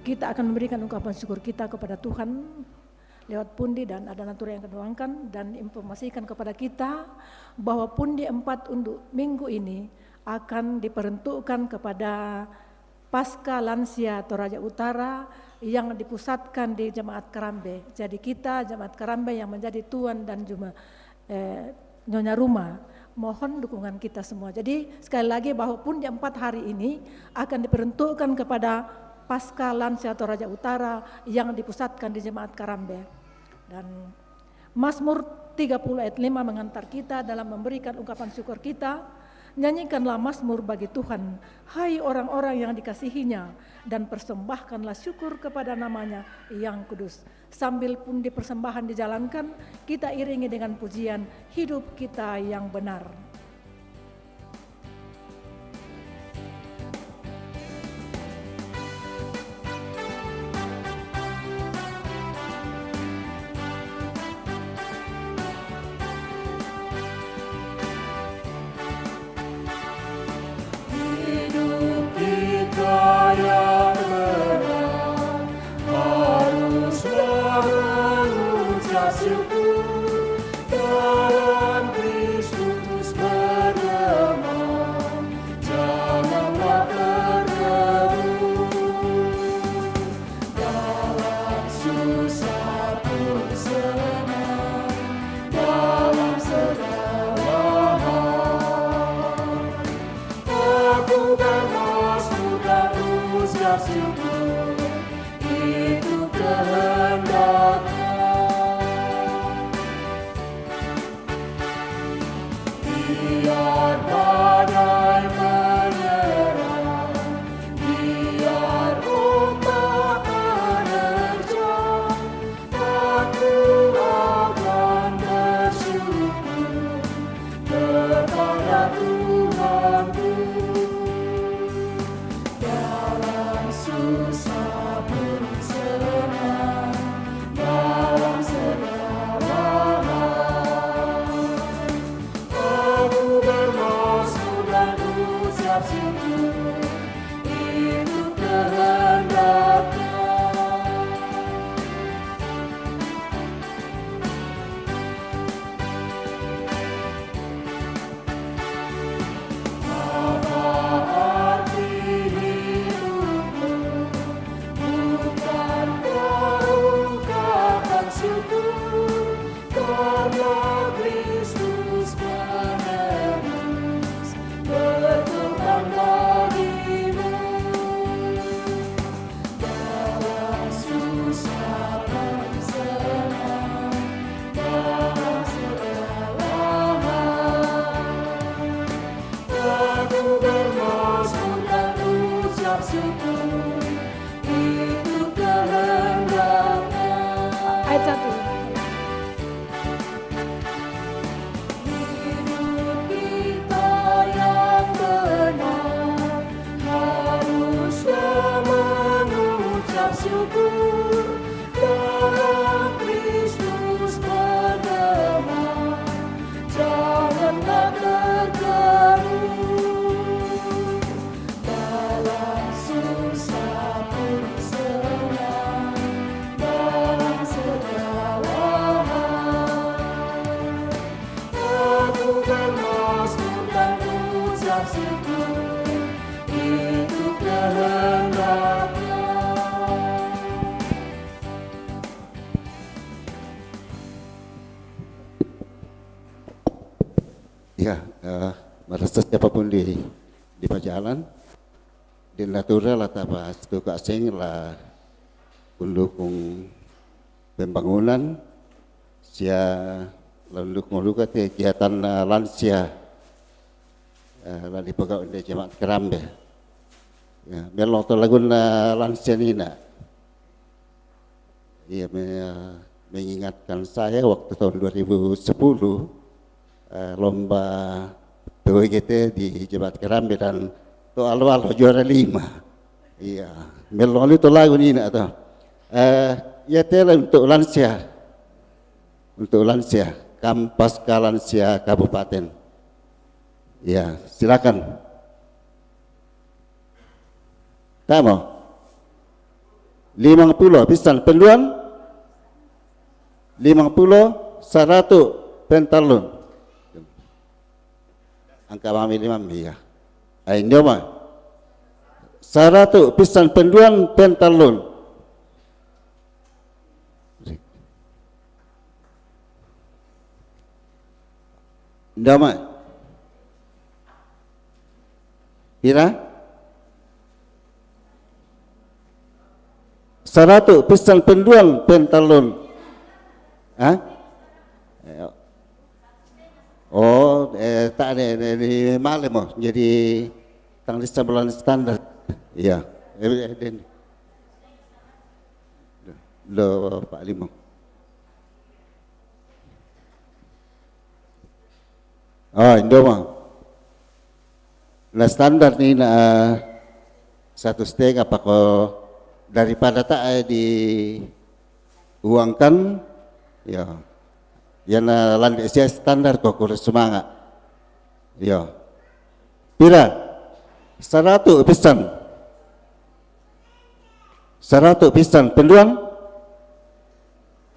kita akan memberikan ungkapan syukur kita kepada Tuhan lewat pundi dan ada natura yang keduangkan, dan informasikan kepada kita bahwa pundi 4 untuk minggu ini akan diperuntukkan kepada Pasca Lansia Toraja Utara yang dipusatkan di Jemaat Karambe. Jadi kita Jemaat Karambe yang menjadi tuan dan juga nyonya rumah, mohon dukungan kita semua. Jadi sekali lagi bahwa pundi 4 hari ini akan diperuntukkan kepada Pasca Lansia Toraja Utara yang dipusatkan di Jemaat Karambe. Dan Mazmur 30 ayat 5 mengantar kita dalam memberikan ungkapan syukur kita. Nyanyikanlah mazmur bagi Tuhan, hai orang-orang yang dikasihinya, dan persembahkanlah syukur kepada namanya yang kudus. Sambil pundi persembahan dijalankan, kita iringi dengan pujian hidup kita yang benar. Ya, merasa siapapun di perjalanan, di natural atau setuka asing lah pendukung pembangunan, mendukung juga kegiatan lansia di pegawai di Jemaat Karambe. Ya, melontar lagu lansia ini nak, ia mengingatkan saya waktu tahun 2010. Lomba PWGT di Jemaat Karambe dan to awal juara 5. Iya, melon itu lagu ini atau ya tela untuk lansia Kampas Lansia Kabupaten. Ya, silakan. Tamo. 50 pisan penduan, 50 100 pentalun. Angka mami ya. Ay nyoma 100 pisan penduan pentalun. Nyoma pira 100 pisan penduan pentalun. Hah? Oh, tak ada di malam oh. Jadi tanggal sebulan standar. Iya. Lo Pak Limo. Oh, Indoma. Lah standar ni na 1,5 apa kok daripada tak diuangkan ya. Yang lantai saya standar kok kurang semangat. Ya. Pira? 100 pisan. 100 pisan penduan.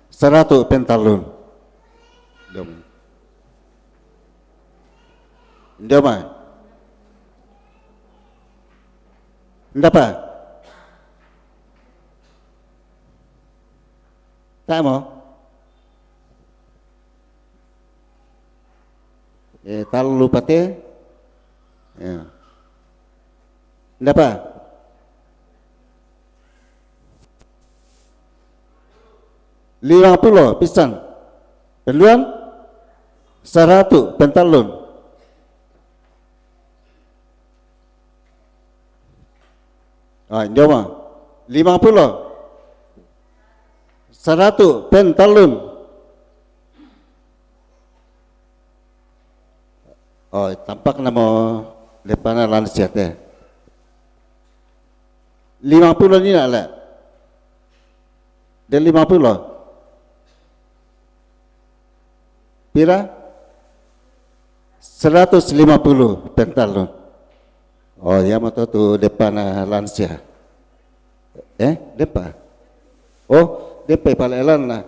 100 pentalun. Ndoma. Ndapa? Tak mau? Terlalu pate, ya. Ndapa? $50 pisan, penduan 100 pentalun. Joma 50 100 pentalun. Oh, tampak nama depan lansia teh. 50 ni nak lah. Dan 50. Pira? 150 pentalun. Oh, yang motor tu depan lansia. Depan. Oh, depan paling elan lah.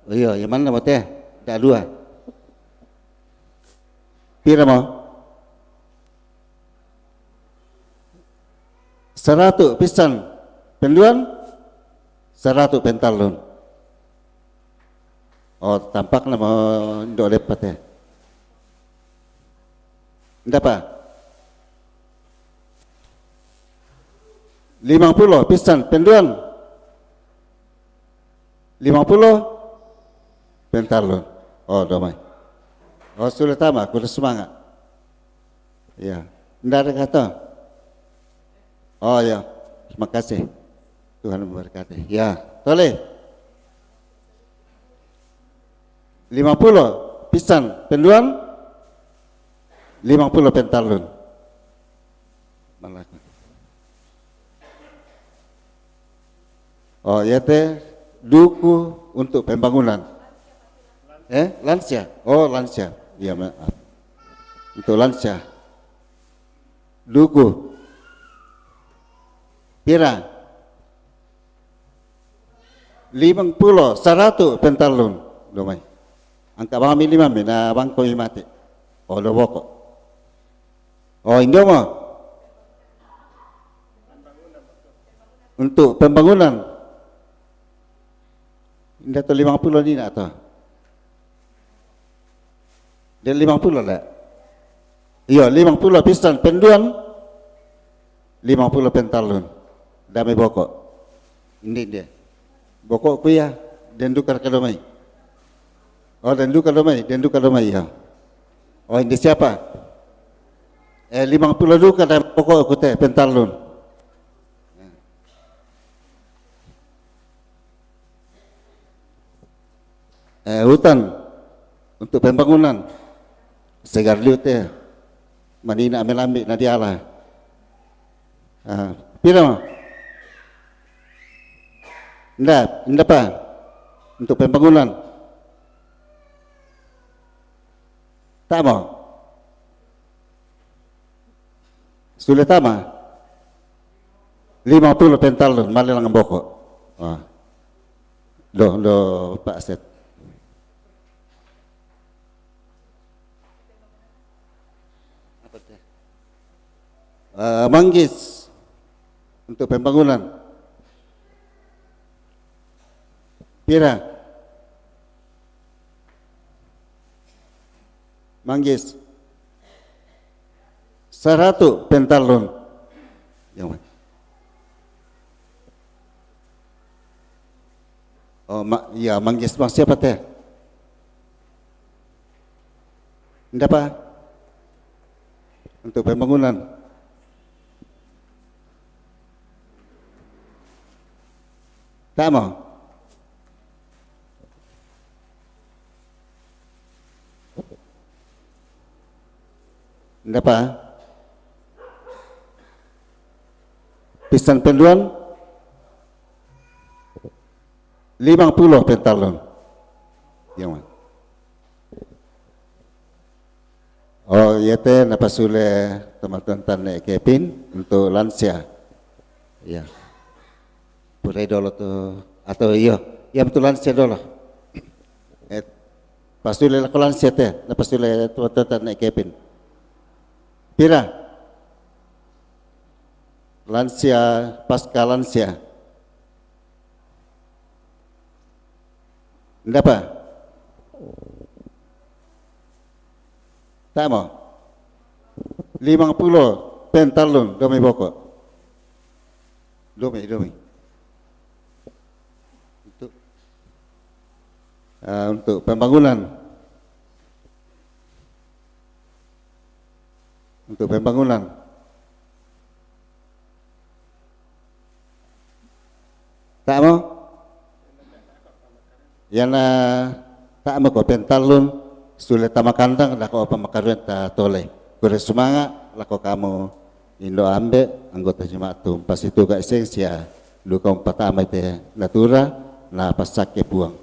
Iya, yang mana motor? Dah 2. Pira mau? 100 pisan penduan, 100 pentalun. Oh, tampak nama dok lepat ya. Ndapa? 50 pisan penduan, 50 pentalun. Oh, domai. Oh, sudah tamat, sudah semangat. Ya, ndak ada kata. Oh ya, terima kasih. Tuhan memberkati. Ya, boleh. 50 pisan penduan, 50 pentalun. Malaka. Oh ya teh, duku untuk pembangunan. Lansia. Oh lansia. Ya maaf. Untuk lansia. Duku. Pira? 50, 100 pentalun. Domai. Angka kami 5 na bangko mati. Oh do boko. Oh Indo mo. Untuk pembangunan. Indah tu 50 ni nak tu. Dia 50 lah. Iya 50 pisan penduan, 50 pentalun. Dami bokok. Ini dia. Bokok kuya dan dukar kadomai. Oh dan dukar domai ya. Oh ini siapa? 50 dukar dan bokok aku teh pentalun. Hutan untuk pembangunan. Segar liut teh. Manina ambil nadiala. Pira mah? Ndak apa? Untuk pembangunan. Tak mau. Sulit ama 50 pentalun malilang boko. Oh. Do Pak Set. Manggis untuk pembangunan. Pira? Manggis 100 pentalun. Yang mana? Oh, ya Manggis Mas siapa teh? Tidak apa? Untuk pembangunan. Tak mau? Tidak apa? Pisan penduan 50 pentalon. Yang mana? Oh, iya teh napa sule teman-teman Kevin untuk lansia. Ya. Purai dulu tuh atau iya betul lansia dulu. Pas sule laku lansia teh, napa sule teman-teman Kevin. Pira? Lansia pasca lansia. Tidak apa? Tak mau? 50 pentalun domi boko. Domi. Untuk pembangunan. Untuk pembangunan. Tak mau? Yana tak mau kau pentalun sulit tamakandang lah kau pemakaruan tak toleh. Kure semangat lah kau kamu Indo ambe anggota jemaat tu pas itu gak esensia lu kau pertama itu natura na pas sakit buang.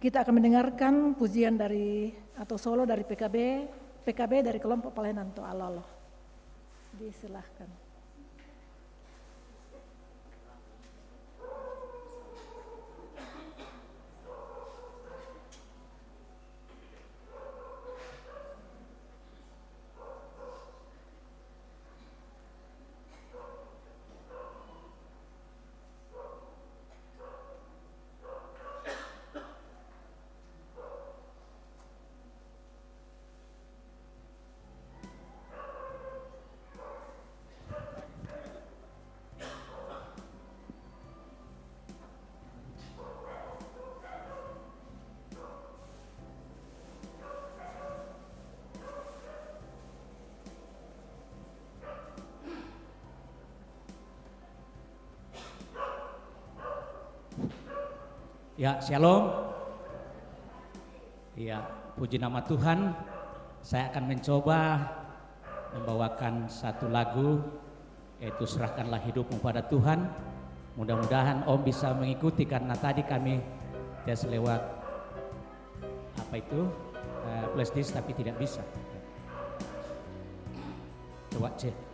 Kita akan mendengarkan pujian dari atau solo dari PKB dari kelompok pelayanan Toa Lolo. Disilahkan. Ya, shalom. Ya, puji nama Tuhan. Saya akan mencoba membawakan satu lagu, yaitu serahkanlah hidupmu pada Tuhan. Mudah-mudahan Om bisa mengikuti karena tadi kami tes lewat flash disk tapi tidak bisa. Coba cek.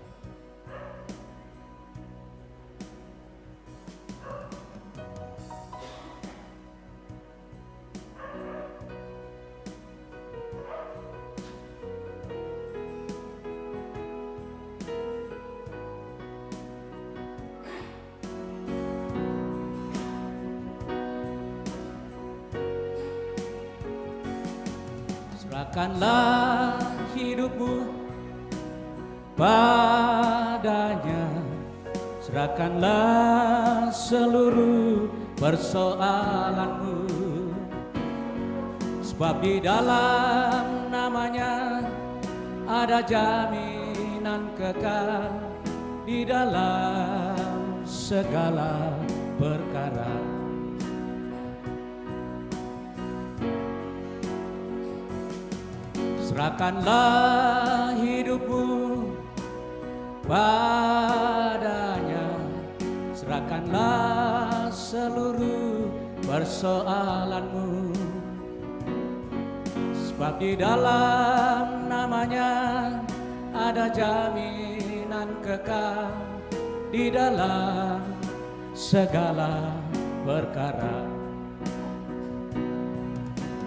Serahkanlah hidupmu padanya, serahkanlah seluruh persoalanmu, sebab di dalam namanya ada jaminan kekal di dalam segala perkara. serahkanlah hidupmu padanya, serahkanlah seluruh persoalanmu, sebab di dalam namanya ada jaminan kekal di dalam segala perkara.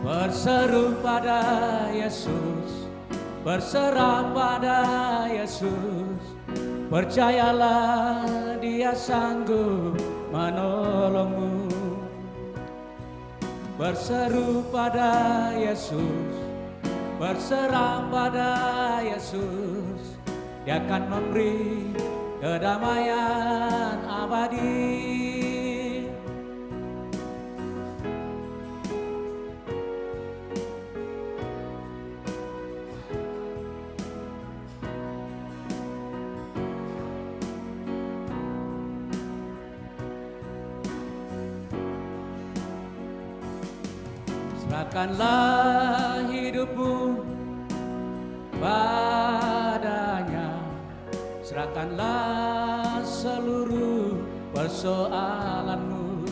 Berseru pada Yesus, berserah pada Yesus, percayalah Dia sanggup menolongmu. Berseru pada Yesus, berserah pada Yesus, Dia akan memberi kedamaian abadi. Serahkanlah hidupmu padanya, serahkanlah seluruh persoalanmu,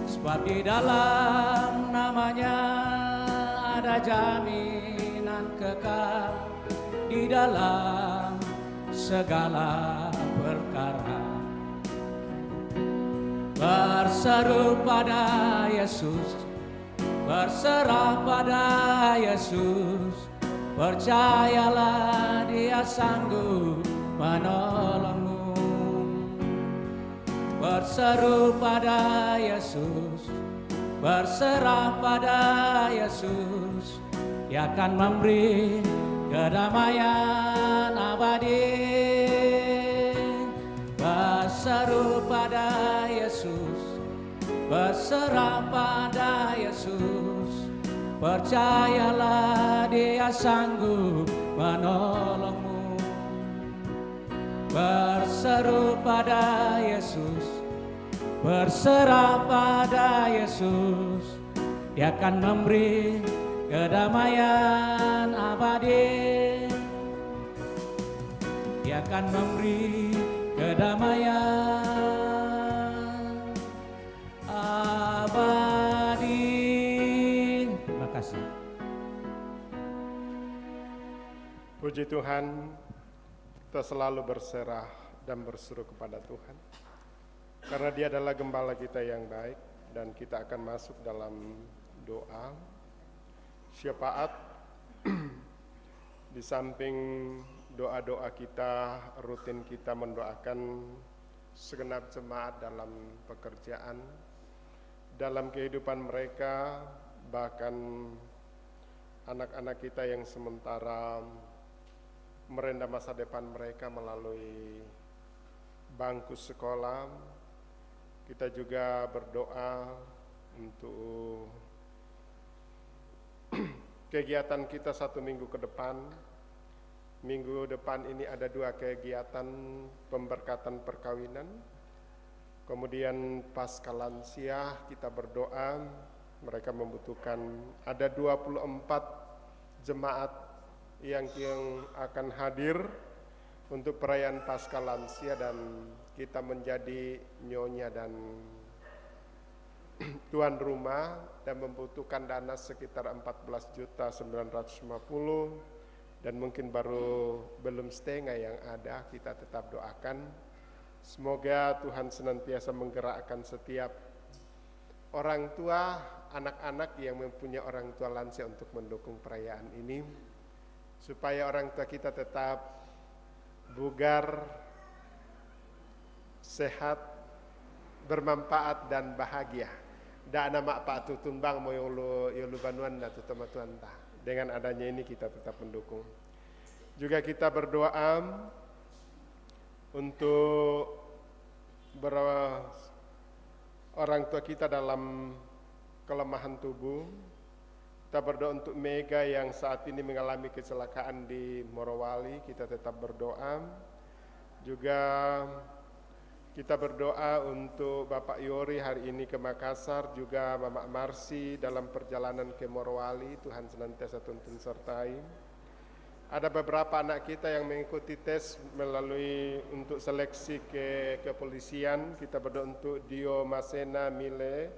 sebab di dalam namanya ada jaminan kekal di dalam segala perkara. Berseru pada Yesus, berserah pada Yesus, percayalah Dia sanggup menolongmu. Berseru pada Yesus, berserah pada Yesus, Dia akan memberi kedamaian abadi. Berseru pada Yesus, berserah pada Yesus, percayalah Dia sanggup menolongmu. Berseru pada Yesus, berserah pada Yesus, Dia akan memberi kedamaian abadi. Dia akan memberi kedamaian abadi. Terima kasih. Puji Tuhan, kita selalu berserah dan berseru kepada Tuhan, karena Dia adalah gembala kita yang baik. Dan kita akan masuk dalam doa syafaat. Di samping doa-doa kita, rutin kita mendoakan segenap jemaat dalam pekerjaan, dalam kehidupan mereka, bahkan anak-anak kita yang sementara merendam masa depan mereka melalui bangku sekolah. Kita juga berdoa untuk kegiatan kita 1 minggu ke depan. Minggu depan ini ada 2 kegiatan pemberkatan perkawinan. Kemudian pasca lansia kita berdoa, mereka membutuhkan, ada 24 jemaat yang akan hadir untuk perayaan pasca lansia, dan kita menjadi nyonya dan tuan rumah dan membutuhkan dana sekitar 14.950.000, dan mungkin belum setengah yang ada. Kita tetap doakan semoga Tuhan senantiasa menggerakkan setiap orang tua, anak-anak yang mempunyai orang tua lansia untuk mendukung perayaan ini, supaya orang tua kita tetap bugar, sehat, bermanfaat dan bahagia. Da nama Pak Tutun Bang mo yulu banuan da tutama Tuhan ta. Dengan adanya ini kita tetap mendukung. Juga kita berdoa untuk orang tua kita dalam kelemahan tubuh. Kita berdoa untuk Mega yang saat ini mengalami kecelakaan di Morowali, kita tetap berdoa. Juga Kita berdoa untuk Bapak Yori hari ini ke Makassar, juga Mama Marsi dalam perjalanan ke Morowali, Tuhan senantiasa tuntun sertai. Ada beberapa anak kita yang mengikuti tes melalui untuk seleksi ke kepolisian. Kita berdoa untuk Dio Masena Mile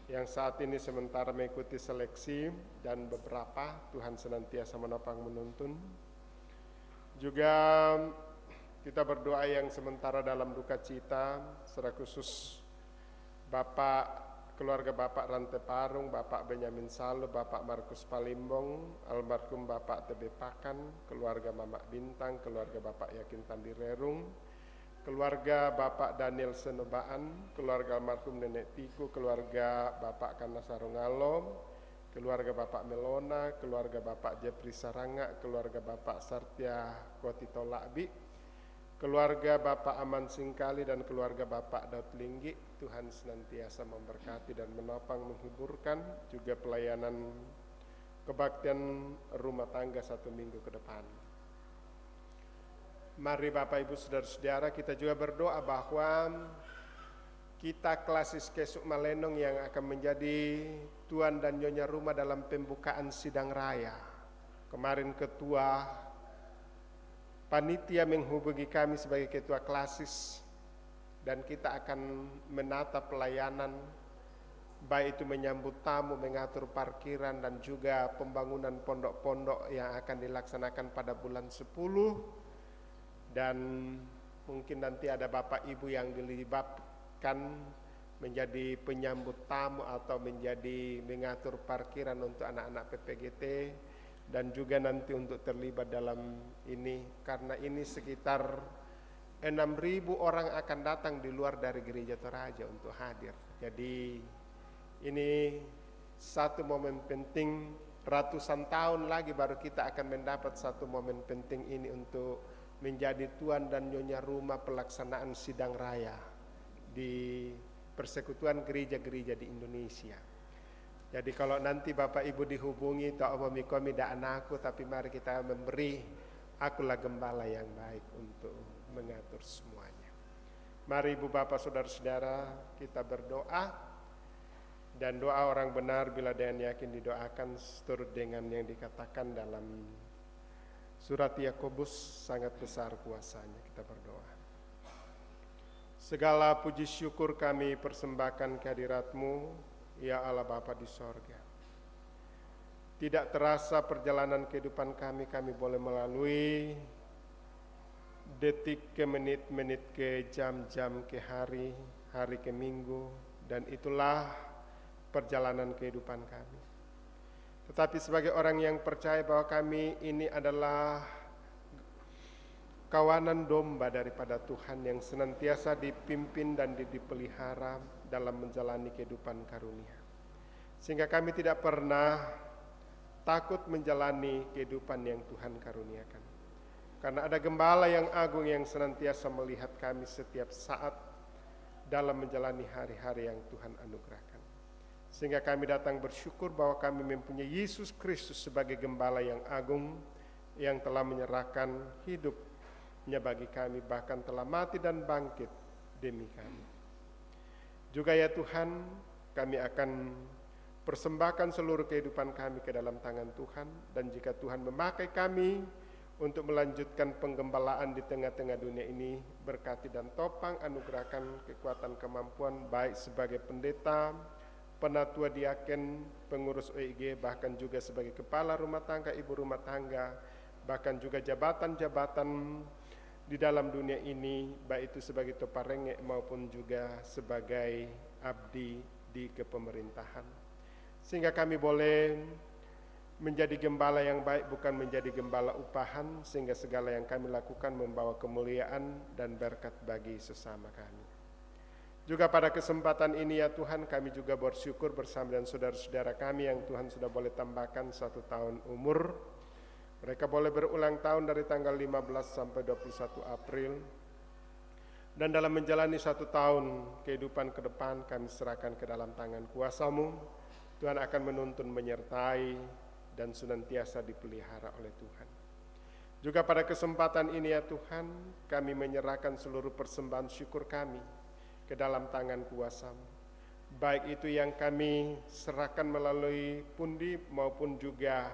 yang saat ini sementara mengikuti seleksi, dan beberapa Tuhan senantiasa menopang menuntun. Juga kita berdoa yang sementara dalam duka cita, secara khusus keluarga Bapak Rante Parung, Bapak Benyamin Salu, Bapak Markus Palimbong, almarhum Bapak Tebe Pakan, keluarga Mamak Bintang, keluarga Bapak Yakin Tandi Rerung, keluarga Bapak Daniel Senobaan, keluarga almarhum Nenek Tiku, keluarga Bapak Kana Sarungalo, keluarga Bapak Melona, keluarga Bapak Jepri Saranga, keluarga Bapak Sartia Kotito Lakbi, keluarga Bapak Aman Singkali, dan keluarga Bapak Daud Linggi. Tuhan senantiasa memberkati dan menopang, menghiburkan, juga pelayanan kebaktian rumah tangga 1 minggu ke depan. Mari Bapak Ibu Saudara-saudara, kita juga berdoa bahwa kita Klasis Kesuk Malenong yang akan menjadi tuan dan nyonya rumah dalam pembukaan sidang raya. Kemarin ketua panitia menghubungi kami sebagai ketua klasis, dan kita akan menata pelayanan, baik itu menyambut tamu, mengatur parkiran, dan juga pembangunan pondok-pondok yang akan dilaksanakan pada bulan 10. Dan mungkin nanti ada Bapak Ibu yang dilibatkan menjadi penyambut tamu atau menjadi mengatur parkiran untuk anak-anak PPGT, dan juga nanti untuk terlibat dalam ini, karena ini sekitar 6.000 orang akan datang di luar dari Gereja Toraja untuk hadir. Jadi ini satu momen penting, ratusan tahun lagi baru kita akan mendapat satu momen penting ini untuk menjadi tuan dan nyonya rumah pelaksanaan sidang raya di persekutuan gereja-gereja di Indonesia. Jadi kalau nanti Bapak Ibu dihubungi, tak omong-omong dak anakku, tapi mari kita memberi, akulah gembala yang baik untuk mengatur semuanya. Mari Ibu Bapak Saudara-saudara, kita berdoa, dan doa orang benar bila dengan yakin didoakan seturut dengan yang dikatakan dalam surat Yakobus, sangat besar kuasanya. Kita berdoa. Segala puji syukur kami persembahkan kehadirat-Mu, ya Allah Bapa di sorga. Tidak terasa perjalanan kehidupan kami boleh melalui detik ke menit, menit ke jam, jam ke hari, hari ke minggu, dan itulah perjalanan kehidupan kami. Tetapi sebagai orang yang percaya bahwa kami ini adalah kawanan domba daripada Tuhan yang senantiasa dipimpin dan dipelihara dalam menjalani kehidupan karunia, sehingga kami tidak pernah takut menjalani kehidupan yang Tuhan karuniakan, karena ada gembala yang agung yang senantiasa melihat kami setiap saat dalam menjalani hari-hari yang Tuhan anugerahkan, sehingga kami datang bersyukur bahwa kami mempunyai Yesus Kristus sebagai gembala yang agung yang telah menyerahkan hidupnya bagi kami, bahkan telah mati dan bangkit demi kami. Juga ya Tuhan, kami akan persembahkan seluruh kehidupan kami ke dalam tangan Tuhan, dan jika Tuhan memakai kami untuk melanjutkan penggembalaan di tengah-tengah dunia ini, berkati dan topang, anugerahkan kekuatan kemampuan baik sebagai pendeta, penatua diaken, pengurus OIG, bahkan juga sebagai kepala rumah tangga, ibu rumah tangga, bahkan juga jabatan-jabatan di dalam dunia ini, baik itu sebagai toparenge maupun juga sebagai abdi di kepemerintahan, sehingga kami boleh menjadi gembala yang baik, bukan menjadi gembala upahan, sehingga segala yang kami lakukan membawa kemuliaan dan berkat bagi sesama kami. Juga pada kesempatan ini ya Tuhan, kami juga bersyukur bersama dengan saudara-saudara kami yang Tuhan sudah boleh tambahkan 1 tahun umur. Mereka boleh berulang tahun dari tanggal 15 sampai 21 April. Dan dalam menjalani 1 tahun kehidupan ke depan, kami serahkan ke dalam tangan kuasa-Mu. Tuhan akan menuntun, menyertai, dan senantiasa dipelihara oleh Tuhan. Juga pada kesempatan ini ya Tuhan, kami menyerahkan seluruh persembahan syukur kami ke dalam tangan kuasa-Mu. Baik itu yang kami serahkan melalui pundi maupun juga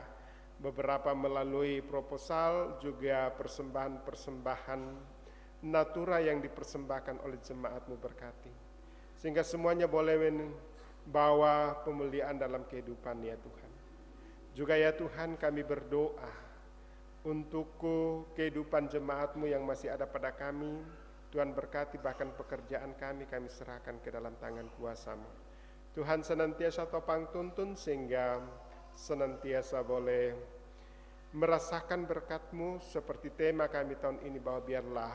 beberapa melalui proposal, juga persembahan-persembahan natura yang dipersembahkan oleh jemaat-Mu berkati. Sehingga semuanya boleh membawa pemuliaan dalam kehidupan ya Tuhan. Juga ya Tuhan kami berdoa untuk kehidupan jemaat-Mu yang masih ada pada kami. Tuhan berkati bahkan pekerjaan kami serahkan ke dalam tangan kuasa-Mu. Tuhan senantiasa topang tuntun sehingga senantiasa boleh merasakan berkat-Mu seperti tema kami tahun ini, bahwa biarlah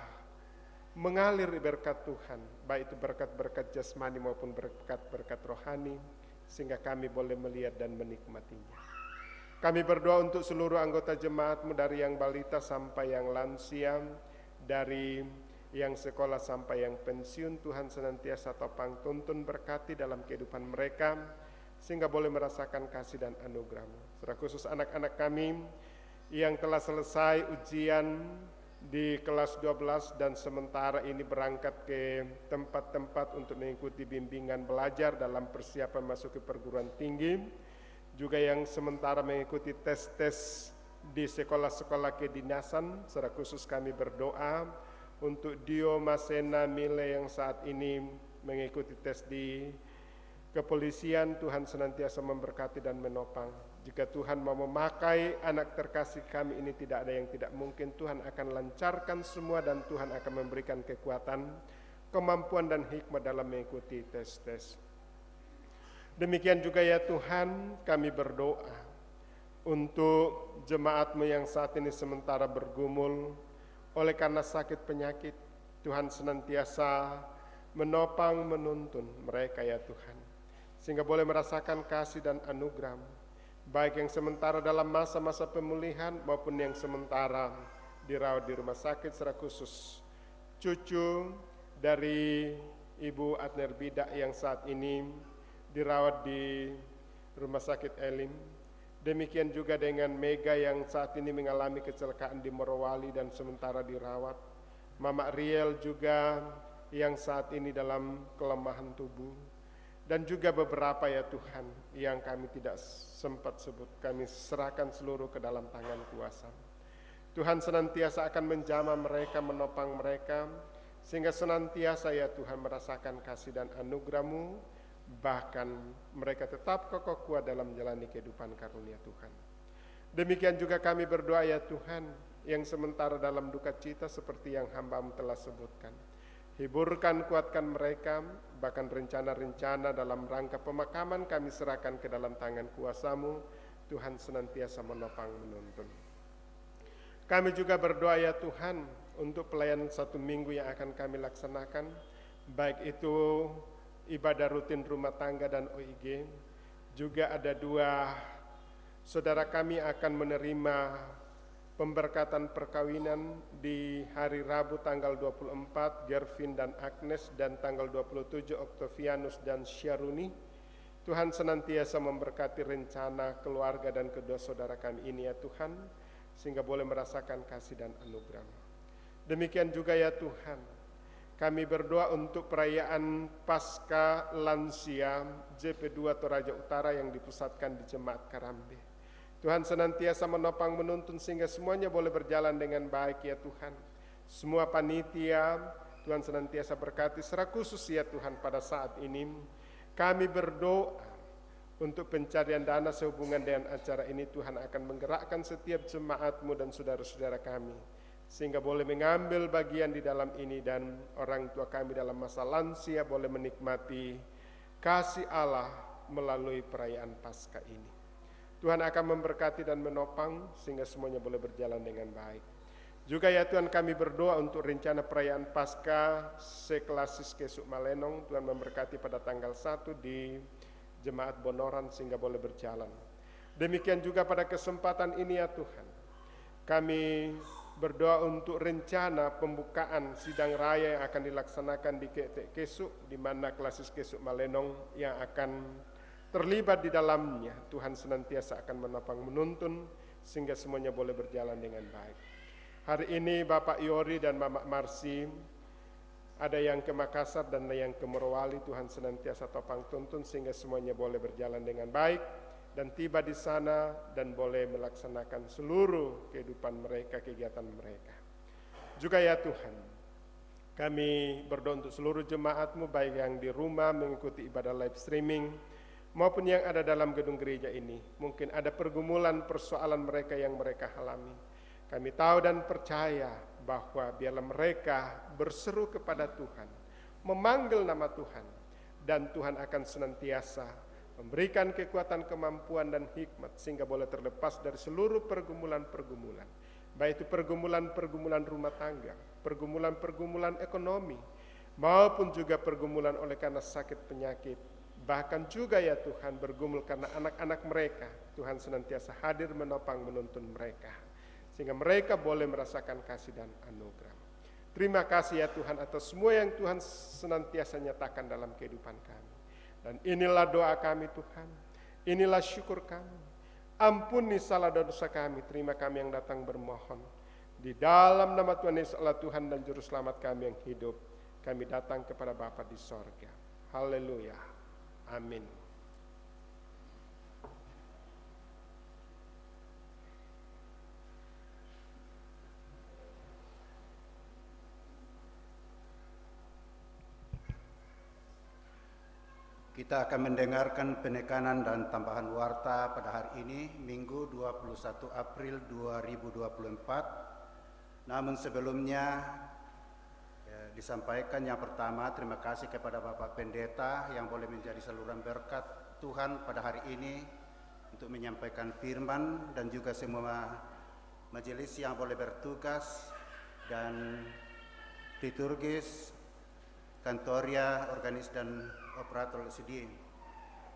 mengalir berkat Tuhan, baik itu berkat-berkat jasmani maupun berkat-berkat rohani, sehingga kami boleh melihat dan menikmatinya. Kami berdoa untuk seluruh anggota jemaat-Mu dari yang balita sampai yang lansia, dari yang sekolah sampai yang pensiun. Tuhan senantiasa topang tuntun berkati dalam kehidupan mereka, sehingga boleh merasakan kasih dan anugerah-Mu. Secara khusus anak-anak kami yang telah selesai ujian di kelas 12 dan sementara ini berangkat ke tempat-tempat untuk mengikuti bimbingan belajar dalam persiapan masuk ke perguruan tinggi, juga yang sementara mengikuti tes-tes di sekolah-sekolah kedinasan. Secara khusus kami berdoa untuk Dio, Masena, Mile yang saat ini mengikuti tes di kepolisian. Tuhan senantiasa memberkati dan menopang. Jika Tuhan mau memakai anak terkasih kami ini, tidak ada yang tidak mungkin. Tuhan akan lancarkan semua dan Tuhan akan memberikan kekuatan, kemampuan dan hikmat dalam mengikuti tes-tes. Demikian juga ya Tuhan, kami berdoa untuk jemaat-Mu yang saat ini sementara bergumul oleh karena sakit penyakit. Tuhan senantiasa menopang, menuntun mereka ya Tuhan, sehingga boleh merasakan kasih dan anugerah-Mu, baik yang sementara dalam masa-masa pemulihan maupun yang sementara dirawat di rumah sakit. Secara khusus cucu dari Ibu Adner Bidak yang saat ini dirawat di rumah sakit Elim. Demikian juga dengan Mega yang saat ini mengalami kecelakaan di Morowali dan sementara dirawat. Mama Riel juga yang saat ini dalam kelemahan tubuh. Dan juga beberapa ya Tuhan yang kami tidak sempat sebut, kami serahkan seluruh ke dalam tangan kuasa. Tuhan senantiasa akan menjamah mereka, menopang mereka, sehingga senantiasa ya Tuhan merasakan kasih dan anugerah-Mu, bahkan mereka tetap kokoh kuat dalam menjalani kehidupan karunia Tuhan. Demikian juga kami berdoa ya Tuhan, yang sementara dalam duka cita seperti yang hamba-Mu telah sebutkan. Hiburkan, kuatkan mereka, bahkan rencana-rencana dalam rangka pemakaman kami serahkan ke dalam tangan kuasa-Mu. Tuhan senantiasa menopang, menuntun. Kami juga berdoa ya Tuhan untuk pelayanan 1 minggu yang akan kami laksanakan, baik itu ibadah rutin rumah tangga dan OIG. Juga ada 2 saudara kami akan menerima pemberkatan perkawinan di hari Rabu tanggal 24, Gervin dan Agnes, dan tanggal 27 Octavianus dan Syaruni. Tuhan senantiasa memberkati rencana keluarga dan kedua saudara kami ini ya Tuhan, sehingga boleh merasakan kasih dan anugerah. Demikian juga ya Tuhan, kami berdoa untuk perayaan Pasca Lansia JP2 Toraja Utara yang dipusatkan di Jemaat Karambe. Tuhan senantiasa menopang, menuntun sehingga semuanya boleh berjalan dengan baik ya Tuhan. Semua panitia Tuhan senantiasa berkati. Secara khusus ya Tuhan, pada saat ini kami berdoa untuk pencarian dana sehubungan dengan acara ini. Tuhan akan menggerakkan setiap jemaat-Mu dan saudara-saudara kami, sehingga boleh mengambil bagian di dalam ini, dan orang tua kami dalam masa lansia boleh menikmati kasih Allah melalui perayaan Paskah ini. Tuhan akan memberkati dan menopang sehingga semuanya boleh berjalan dengan baik. Juga ya Tuhan, kami berdoa untuk rencana perayaan Paskah seklasis Kesuk Malenong. Tuhan memberkati pada tanggal 1 di Jemaat Bonoran sehingga boleh berjalan. Demikian juga pada kesempatan ini ya Tuhan, kami berdoa untuk rencana pembukaan sidang raya yang akan dilaksanakan di Kesuk, di mana klasis Kesuk Malenong yang akan terlibat di dalamnya. Tuhan senantiasa akan menopang, menuntun sehingga semuanya boleh berjalan dengan baik. Hari ini Bapak Yori dan Mama Marsi, ada yang ke Makassar dan yang ke Morowali, Tuhan senantiasa topang tuntun sehingga semuanya boleh berjalan dengan baik dan tiba di sana dan boleh melaksanakan seluruh kehidupan mereka, kegiatan mereka. Juga ya Tuhan, kami berdoa untuk seluruh jemaat-Mu baik yang di rumah mengikuti ibadah live streaming maupun yang ada dalam gedung gereja ini. Mungkin ada pergumulan persoalan mereka yang mereka alami. Kami tahu dan percaya bahwa biarlah mereka berseru kepada Tuhan, memanggil nama Tuhan, dan Tuhan akan senantiasa memberikan kekuatan, kemampuan, dan hikmat sehingga boleh terlepas dari seluruh pergumulan-pergumulan, baik itu pergumulan-pergumulan rumah tangga, pergumulan-pergumulan ekonomi, maupun juga pergumulan oleh karena sakit penyakit, bahkan juga ya Tuhan bergumul karena anak-anak mereka. Tuhan senantiasa hadir menopang menuntun mereka sehingga mereka boleh merasakan kasih dan anugerah. Terima kasih ya Tuhan atas semua yang Tuhan senantiasa nyatakan dalam kehidupan kami. Dan inilah doa kami Tuhan, inilah syukur kami. Ampuni salah dan dosa kami, terima kami yang datang bermohon. Di dalam nama Tuhan Yesus Allah Tuhan dan Juru Selamat kami yang hidup, kami datang kepada Bapa di sorga. Haleluya. Amin. Kita akan mendengarkan penekanan dan tambahan warta pada hari ini, Minggu 21 April 2024. Namun sebelumnya disampaikan yang pertama, terima kasih kepada Bapak Pendeta yang boleh menjadi saluran berkat Tuhan pada hari ini untuk menyampaikan firman, dan juga semua majelis yang boleh bertugas dan liturgis, kantoria, organis dan operator LCD,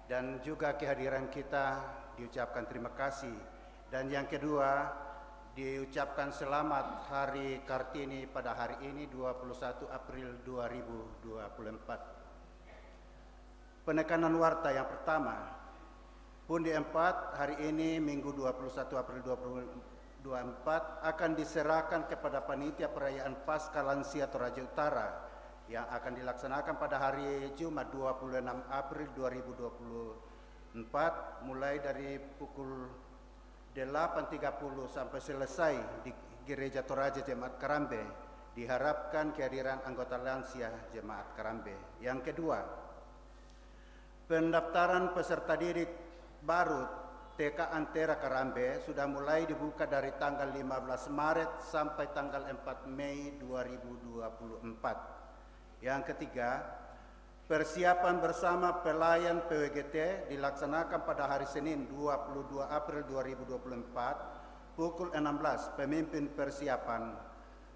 dan juga kehadiran kita diucapkan terima kasih. Dan yang kedua, diucapkan selamat Hari Kartini pada hari ini 21 April 2024. Penekanan warta yang pertama, Pundi 4 hari ini Minggu 21 April 2024 akan diserahkan kepada panitia perayaan Paskah Lansia Toraja Utara yang akan dilaksanakan pada hari Jumat 26 April 2024 mulai dari pukul 8.30 sampai selesai di Gereja Toraja Jemaat Karambe. Diharapkan kehadiran anggota lansia Jemaat Karambe. Yang kedua, pendaftaran peserta didik baru TK Antera Karambe sudah mulai dibuka dari tanggal 15 Maret sampai tanggal 4 Mei 2024. Yang ketiga, persiapan bersama pelayan PWGT dilaksanakan pada hari Senin 22 April 2024 pukul 16. Pemimpin persiapan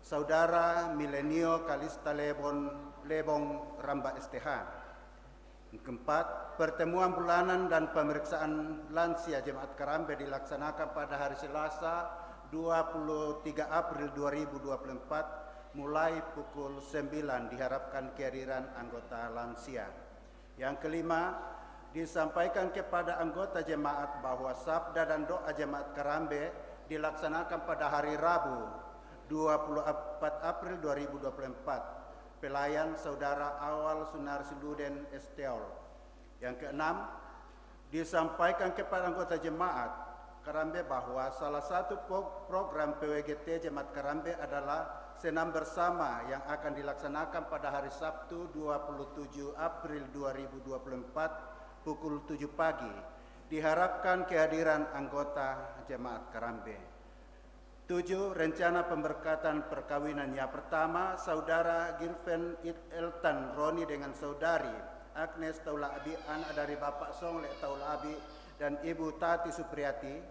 Saudara Milenio Kalista Lebong Ramba STH. Yang keempat, pertemuan bulanan dan pemeriksaan lansia Jemaat Karambe dilaksanakan pada hari Selasa 23 April 2024 mulai pukul 9. Diharapkan kehadiran anggota lansia. Yang kelima, disampaikan kepada anggota jemaat bahwa sabda dan doa Jemaat Karambe dilaksanakan pada hari Rabu 24 April 2024. Pelayan Saudara Awal Sunarsi Luden Esteol. Yang keenam, disampaikan kepada anggota jemaat Karambe bahwa salah satu program PWGT Jemaat Karambe adalah senam bersama yang akan dilaksanakan pada hari Sabtu 27 April 2024 pukul 7 pagi. Diharapkan kehadiran anggota Jemaat Karambe. 7. Rencana pemberkatan perkawinan. Yang pertama, Saudara Girven Eltan Roni dengan Saudari Agnes Taula Abi, anak dari Bapak Songle Taula Abi dan Ibu Tati Supriyati,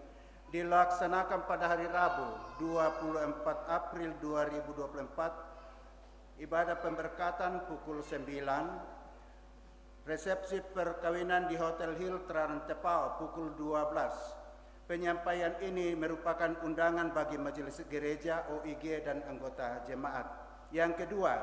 dilaksanakan pada hari Rabu 24 April 2024. Ibadah pemberkatan pukul 9. Resepsi perkawinan di Hotel Hiltra Rantepao pukul 12. Penyampaian ini merupakan undangan bagi majelis gereja, OIG dan anggota jemaat. Yang kedua,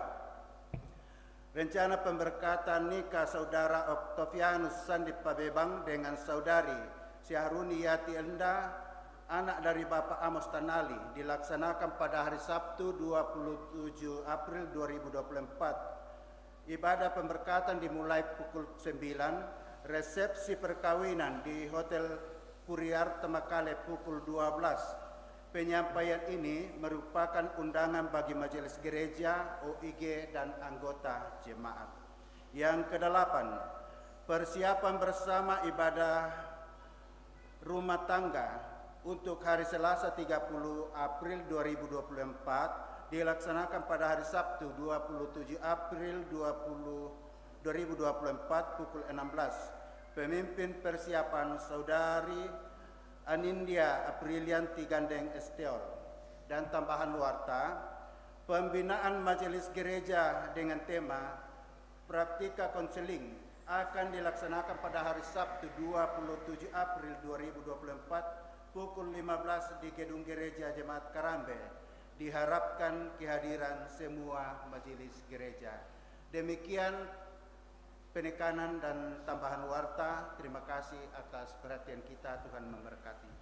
rencana pemberkatan nikah Saudara Octavianus Sandip Pabebang dengan Saudari Syahruni Yati Enda anak dari Bapak Amos Tanali, dilaksanakan pada hari Sabtu 27 April 2024. Ibadah pemberkatan dimulai pukul 9, resepsi perkawinan di Hotel Kuriar Temakale pukul 12. Penyampaian ini merupakan undangan bagi majelis gereja, OIG, dan anggota jemaat. Yang kedelapan, persiapan bersama ibadah rumah tangga untuk hari Selasa 30 April 2024 dilaksanakan pada hari Sabtu 27 April 2024 pukul 16. Pemimpin persiapan Saudari Anindya Aprilianti Gandeng Esteol. Dan tambahan warta, pembinaan majelis gereja dengan tema Praktika Konseling akan dilaksanakan pada hari Sabtu 27 April 2024 pukul 15 di Gedung Gereja Jemaat Karambe. Diharapkan kehadiran semua majelis gereja. Demikian penekanan dan tambahan warta. Terima kasih atas perhatian kita. Tuhan memberkati.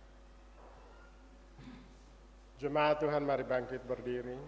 Jemaat Tuhan, mari bangkit berdiri.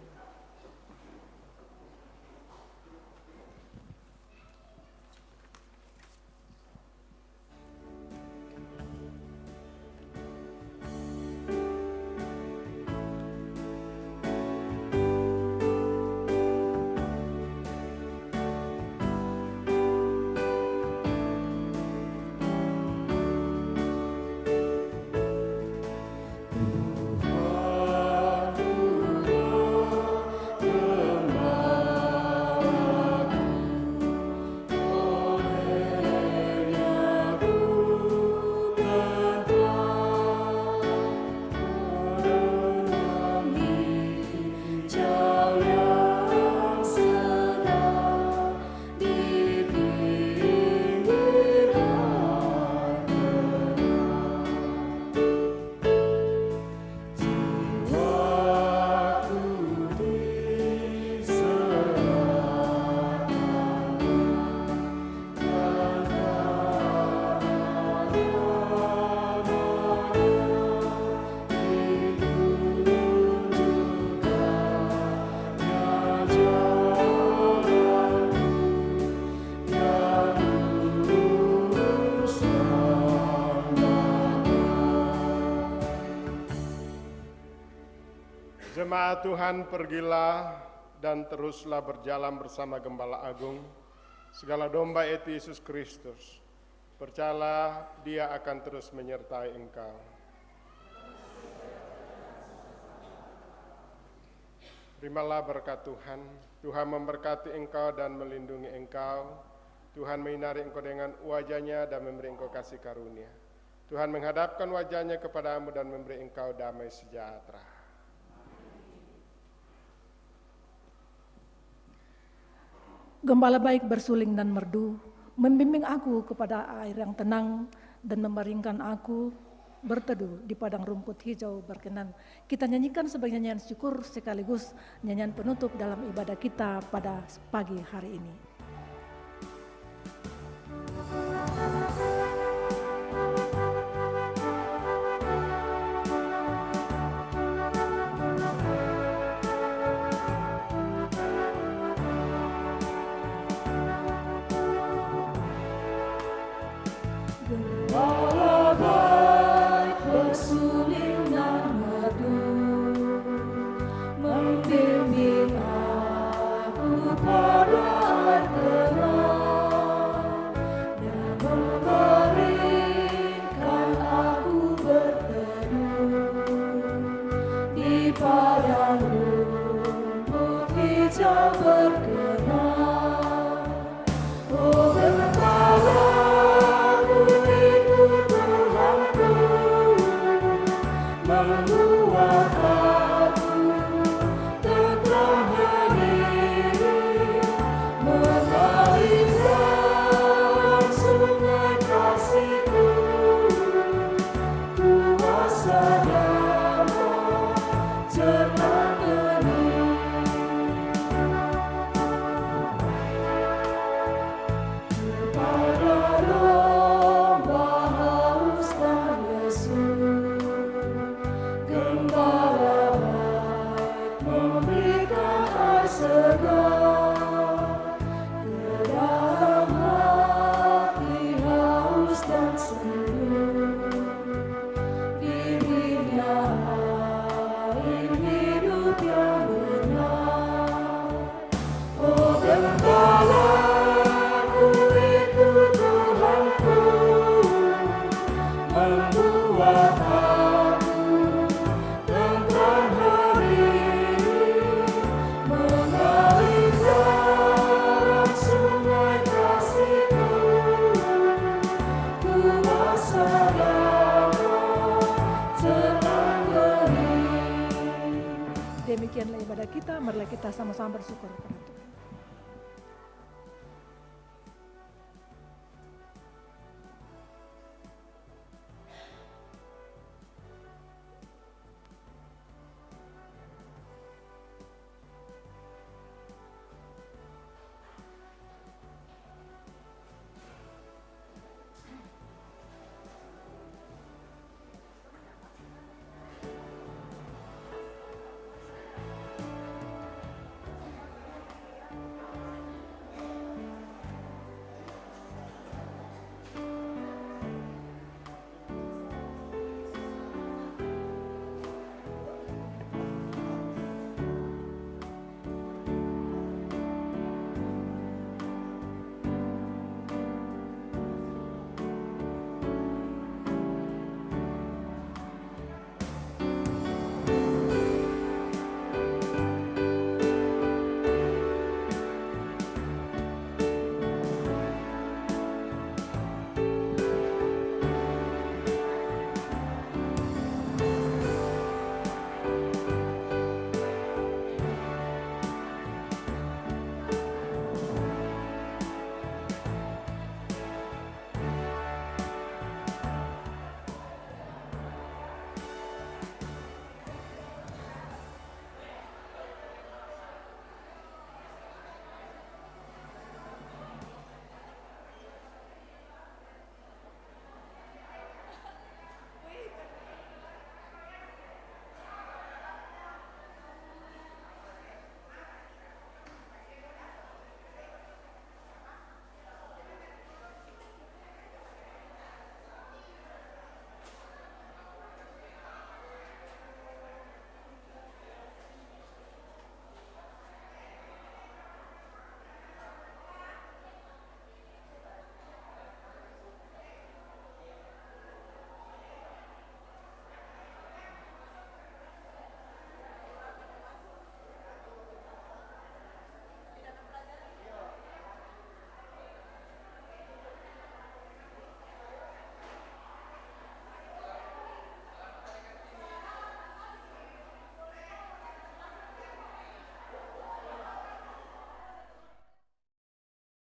Jemaat Tuhan, pergilah dan teruslah berjalan bersama Gembala Agung, segala domba itu Yesus Kristus. Percayalah, Dia akan terus menyertai engkau. Terimalah berkat Tuhan. Tuhan memberkati engkau dan melindungi engkau. Tuhan menyinari engkau dengan wajah-Nya dan memberi engkau kasih karunia. Tuhan menghadapkan wajah-Nya kepadamu dan memberi engkau damai sejahtera. Gembala baik bersuling dan merdu, membimbing aku kepada air yang tenang dan membaringkan aku berteduh di padang rumput hijau berkenan. Kita nyanyikan sebagai nyanyian syukur sekaligus nyanyian penutup dalam ibadah kita pada pagi hari ini. Pada Demikianlah ibadah kita, marilah kita sama-sama bersyukur kepada Tuhan.